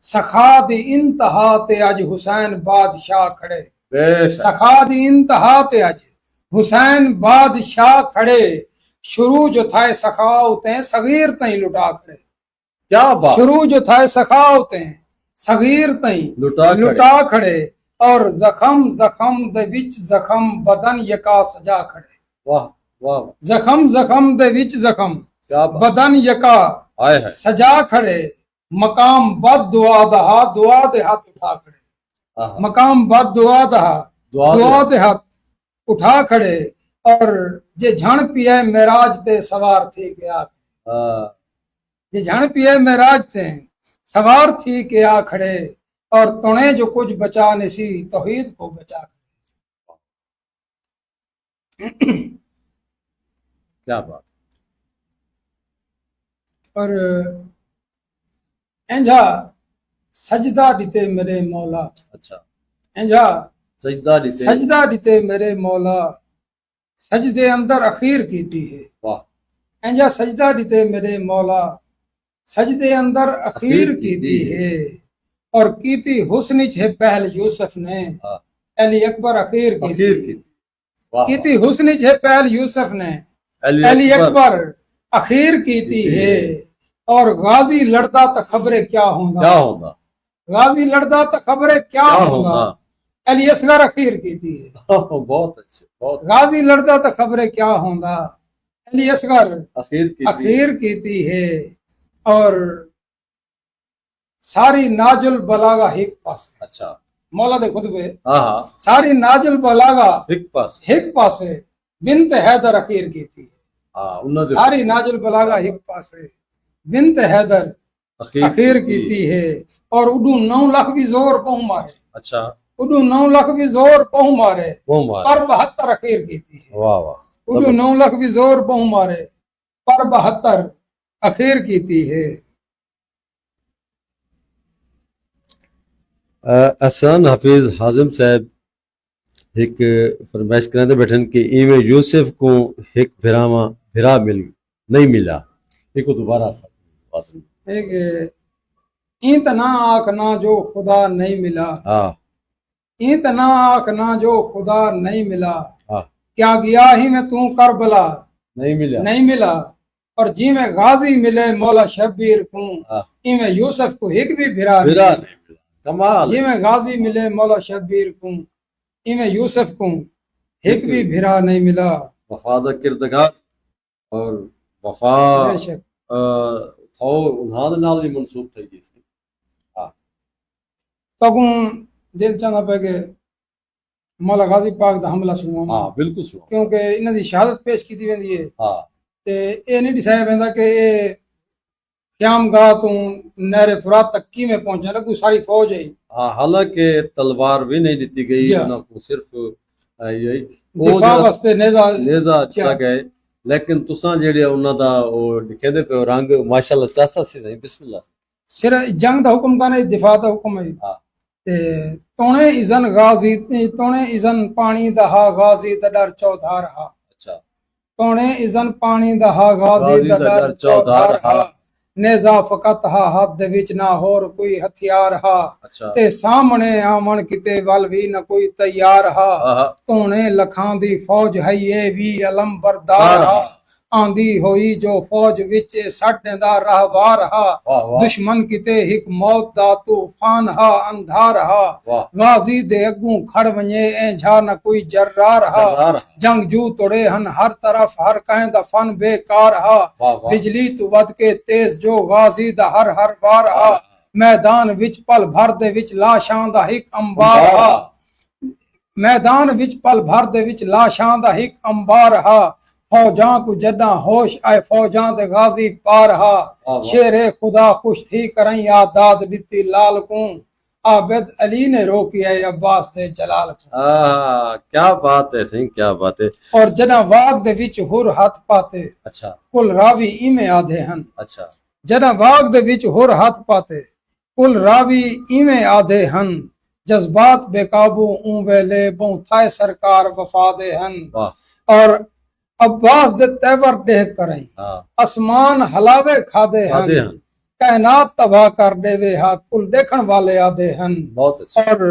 सखा दी इंतहा ते अज हुसैन बादशाह खड़े सखा दी इंतहा ते अज हुसैन बादशाह खड़े शुरू जो था सखा उते सगीर तई लुटा खड़े क्या बात शुरू जो था सखा उते सगीर तई लुटा खड़े और जखम जखम दे विच जखम बदन यका सजा खड़े वाह वाह जखम जखम दे विच जखम बदन यका सजा खड़े मकाम बद दुआ दहा दुआ दे हाथ उठा खड़े मकाम बद दुआ दहा दुआ दे हाथ उठा खड़े और जे झण पिए मेराज ते सवार थी गया जे झण पिए मेराज ते सवार थी के आ खड़े और तुणे जो कुछ बचा निसी तौहीद को बचा क्या बात और एंजा सजदा दिते मेरे मौला अच्छा एंजा सजदा दिते मेरे मौला सजदे अंदर अखीर कीती है वाह एंजा सजदा दिते मेरे मौला सजदे अंदर अखीर कीती है और कीती हुस्न है पहल यूसुफ ने अली अकबर अखीर कीती हुस्न है पहल यूसुफ ने अली अकबर अखीर कीती है और गाजी लड़ता तो खबरें क्या होगा गाजी लड़ता तो खबरें क्या होगा अली असगर अखीर की थी बहुत अच्छे, बहुत गाजी लड़ता तो खबरें क्या होंदा, अली असगर अखीर की थी है। और सारी नाजुल बलागा हिक पास, अच्छा मौला दे खुतबे हाँ सारी नाजुल बलागा हिक पास है, बिनत हैदर अखीर की थी। सारी नाजुल बलागा हिक पास है, बिनत हैदर अखीर की थी है। और उडू 9 लाख भी जोर पहु मारे, अच्छा उडू 9 लाख भी जोर पहु मारे, पर 72 अखीर की थी। वाह वाह, उडू 9 लाख भी जोर पहु मारे, पर 72 अखीर की थी है। अहसान हफीज हाजिम साहब एक फरमाइश कराते बैठन कि इवे यूसुफ को एक भिरा नहीं मिला। एक दोबारा एक ईंत ना आखना जो खुदा नहीं मिला, ईंत ना आखना जो खुदा नहीं मिला, क्या गया ही में तू करबला नहीं मिला। और जी में गाजी मिले मौला शब्बीर को, इमें यूसुफ को एक भी भिरा नहीं मिला। कमाल, जी में गाजी मिले मौला शब्बीर को, इमें यूसुफ को एक भी भिरा नहीं मिला। वफादा किरदगार और वफा थो उन्हाद नाल ही मंसूब થઈ ગઈ છે। हां तगू दिल चाहना पे के मौला गाजी पाक दा हमला सुनो। हां बिल्कुल सुनो, क्योंकि इन्हां दी शहादत पेश कीती वेंदी है। हां ते ए नहीं दिसाया वेंदा कि ए क़यामगाह तो नहर फुरात तक की में पहुंचा लगू सारी फौज है। हाँ, हालांकि तलवार भी नहीं दी गई उनको, सिर्फ यही दिफा वास्ते नेजा दिता गए। लेकिन तुसा जेड़े उन्हां दा ओ लिखे दे पे रंग माशाल्लाह चाचा सी नहीं, बिस्मिल्लाह सिर जंग दा हुक्म का नहीं, दिफा दा हुक्म है। हां ते तोणे इजन गाजी, तोणे इजन पानी दहा गाजी दा डर चौधार हा। अच्छा, तोणे इजन पानी दहा गाजी दा डर चौधार हा, नेजा फकत हा हाथ दे विच ना होर कोई हथियार हा। अच्छा, ते सामने आमन किते वल भी न कोई तैयार हा, तोणे लखां दी फौज है ये भी अलम बरदार हा। आंदी होई जो फौज विच साडे दा रहवार हा, दुश्मन किते हिक मौत दा तूफान हा अंधार हा। गाजी दे अगू खड़ वने ए झा न कोई जर्रार हा, जंगजू तोड़े हन हर तरफ हर कहें दा फन बेकार हा। बिजली तू वद के तेज जो गाजी दा हर हर वार हा, मैदान विच पल भर दे विच लाशां दा हिक अंबार हा, मैदान विच पल भर दे विच लाशां दा हिक अंबार हा। फौजां को जदा होश आए फौजां दे गाजी पार हा, शेरे खुदा खुश थी करई आदाद दिती लाल को, आबिद अली ने रोकी है अब्बास दे जलाल को। क्या बात है, सही क्या बात है। और जदा वाग दे विच हुर हाथ पाते, अच्छा कुल रावी इमे आधे हन। अच्छा, जदा वाग दे विच हुर हाथ पाते कुल रावी इमे आधे हन, जज्बात बेकाबू ऊं वेले बहु थाए सरकार वफा दे हन। और अब्बास दे तेवर देख करई आसमान हलावे खादे हन, कायनात तबाह कर देवे हा कुल देखण वाले आधे हन। और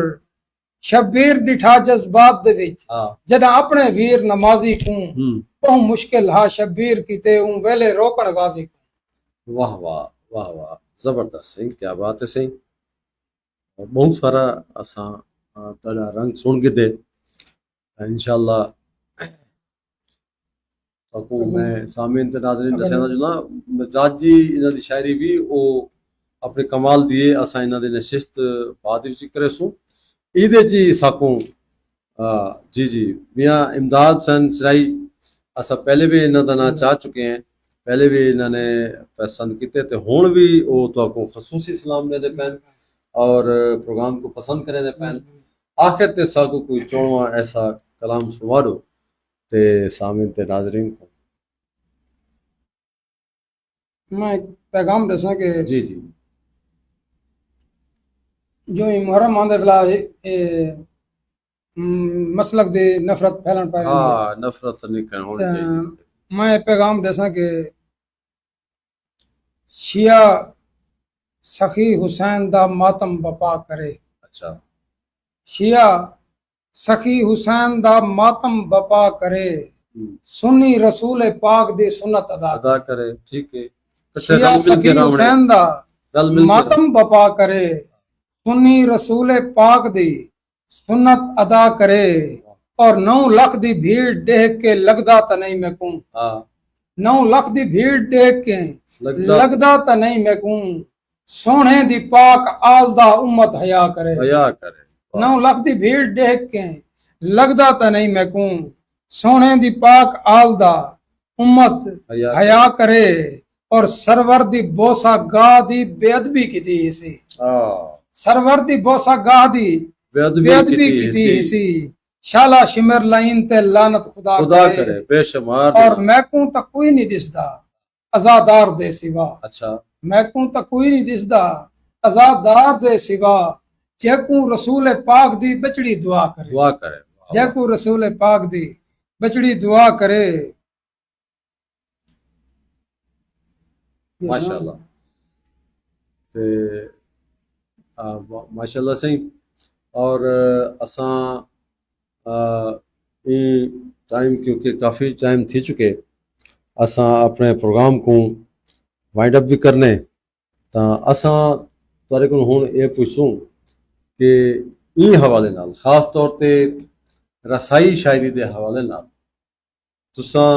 शब्बीर डिठा जज्बात दे विच जदा अपने वीर नमाजी को, बहु मुश्किल हा शब्बीर कीते ऊं वेले रोकण गाजी को। वाह वाह वाह वाह, जबरदस्त, सही क्या बात है। सही बहुत सारा असा तेरा रंग सुन के दे इंशाल्लाह मैं सामीन ते नाज़रीन दसना जुला मिजाजी इन्हां दी शायरी भी ओ अपने कमाल दिए असा इन्हां दे नशिस्त बाद विच करेसू ईदे जी साकू। जी जी मियाँ इमदाद सन सराई असा पहले भी इन्हां दा ना चाह चुके हैं, पहले भी इन्होंने पसंद किए थे, हुण भी वो तो खसूसी सलाम दे पैन और प्रोग्राम को पसंद करें दे पैन। आखिर ते साकू कोई चौवा ऐसा कलाम सुवारो ते सामीन ते नाजरीन को मैं पैगाम दसा के जी जी जो मुहर्रम आंदे वाला मसलक दे नफरत फैलन पाए। हां, नफरत नहीं कर होनी चाहिए। मैं पैगाम दसा के शिया सखी हुसैन दा मातम बपा करे। अच्छा, शिया सखी हुसैन दा मातम बपा करे, सुन्नी रसूल पाक दी सुन्नत अदा करे। ठीक है, शिया सखी हुसैन दा मातम बपा करे, सुन्नी रसूल पाक दी सुन्नत अदा करे और 9 लाख दी भीड़ देख के लगदा त नहीं मैं कहूं। हाँ 9 लाख दी भीड़ देख के लगदा लगदा त नहीं मैं कहूं। सोने दी पाक आलदा उम्मत हया करे। 9 लाख दी भीड़ देख के लगदा त नहीं मैं कहूं। सोने दी पाक आलदा उम्मत हया करे और सरवर दी बोसा गाह दी बेअदबी की सी। सरवर दी बोसा गाह दी बेअदबी की सी। शाला शिमर लाइन ते लानत खुदा करे बेशुमार। और मैकू तक कोई नहीं दिसदा आजादार दे सिवा। अच्छा मैकू तक कोई नहीं दिसदा आजादार दे सिवा। जेकू रसूल पाक दी बचड़ी दुआ करे जेकू रसूल पाक दी बचड़ी दुआ करे। माशाअल्लाह ते माशाअल्लाह सही। और असां टाइम क्योंकि काफ़ी टाइम थी चुके असां अपने प्रोग्राम को वाइंड अप भी करने तो असां तुहाडे कोल हुण ये पुछूं कि ई हवाले नाल खास तौर ते रसाई शायरी दे हवाले नाल तुसां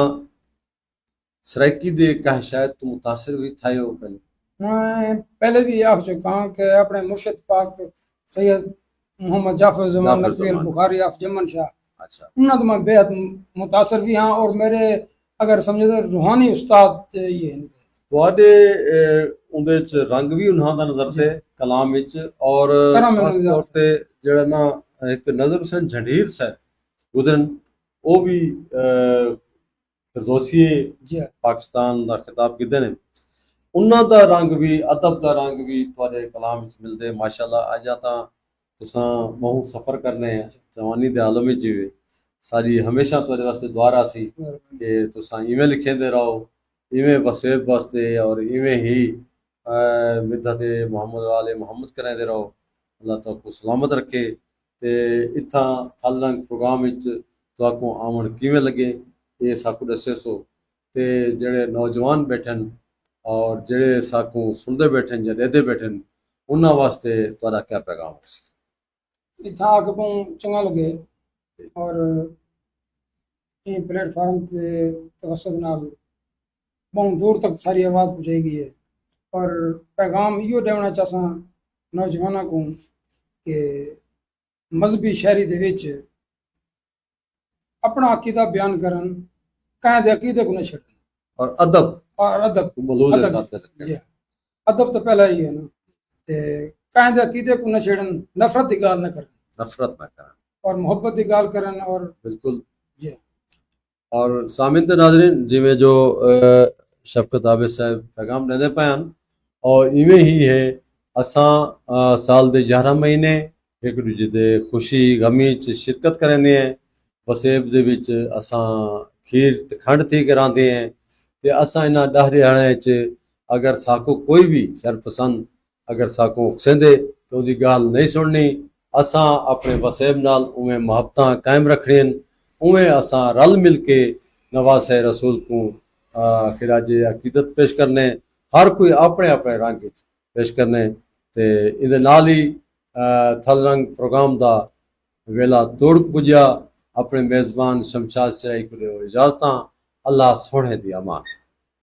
सराइकी दे कह शायद तुम मुतासिर भी थे हो पहले। मैं पहले भी आख चुका हूं कि अपने मुर्शिद पाक सैयद मोहम्मद जाफर ज़मान नकवी बुखारी ऑफ जमन शाह। अच्छा उन्होंने तो मैं बेहद मुतासर भी हाँ और मेरे अगर समझे तो रूहानी उस्ताद ये तुहाडे उंदे च रंग भी उन्हां दा नजर ते कलाम विच और खास तौर ते जेड़ा ना एक नजर हुसैन झंडीर साहब गुजरन वो भी फिरदौसी पाकिस्तान दा खिताब किते ने उन्हां दा रंग भी अदब दा रंग भी तुहाडे कलाम विच मिलदे माशाअल्लाह। अज तां तुसां बहुत सफर करने हैं जवानी दे आलम विच भी सारी हमेशा तुहाडे वास्ते दुआ सी कि तुसां इवें लिखेंदे रहो इवें वसेब वास्ते और इवें ही मिदत मोहम्मद वाले मोहम्मद करांदे रहो। अल्लाह ताला को सलामत रखे। ते इत्थां थल रंग प्रोग्राम विच तुहाको आवन किवें लगे ये साकू दस्से सो ते जेड़े नौजवान बैठन और जेड़े साकू सुनदे बैठन या देदे बैठन उन्हां वास्ते तुहाडा क्या पैगाम है। इत्थां आके बहुत चंगा लगे और ये प्लेटफार्म के तवसत नाल बहुत दूर तक सारी आवाज़ पहुँचाई है और पैगाम यो देना चाहसा नौजवानों को कि मजहबी शहरी दे विच अपना अकीदा बयान करन कहें दे अकीदे को न छड़न और अदब अदब तो पहला ही है ना ते कहें दे अकीदे को न छड़न नफरत की गाल न करन और मोहब्बत की गाल करन और बिल्कुल जी। और सामिन ते नाज़रीन जिवें जो शफकत आबिद साहब पैगाम देंदे पैन और इवें ही है असां साल दे 11 महीने एक दूजे दे खुशी गमी च शिरकत करेंदे हैं। वसेब दे विच असां खीर ते खंड थी करांदे हैं ते असां इन्हां 10 दिहाड़े च अगर साको कोई भी शरपसंद अगर साको उकसेंदे तो उहदी गाल नहीं सुननी। असां अपने वसेब नाल उवें मुहब्बतां कायम रखणियां उवें असां रल मिल के नवाज़ रसूल को खिराज अकीदत पेश करने हर कोई अपने अपने रंग पेश करने ते इहदे नाल ही थल रंग प्रोग्राम दा वेला तोड़ पुजा अपने मेज़बान शमशाद सिराई को इजाजत। अल्लाह सोने दी अमान।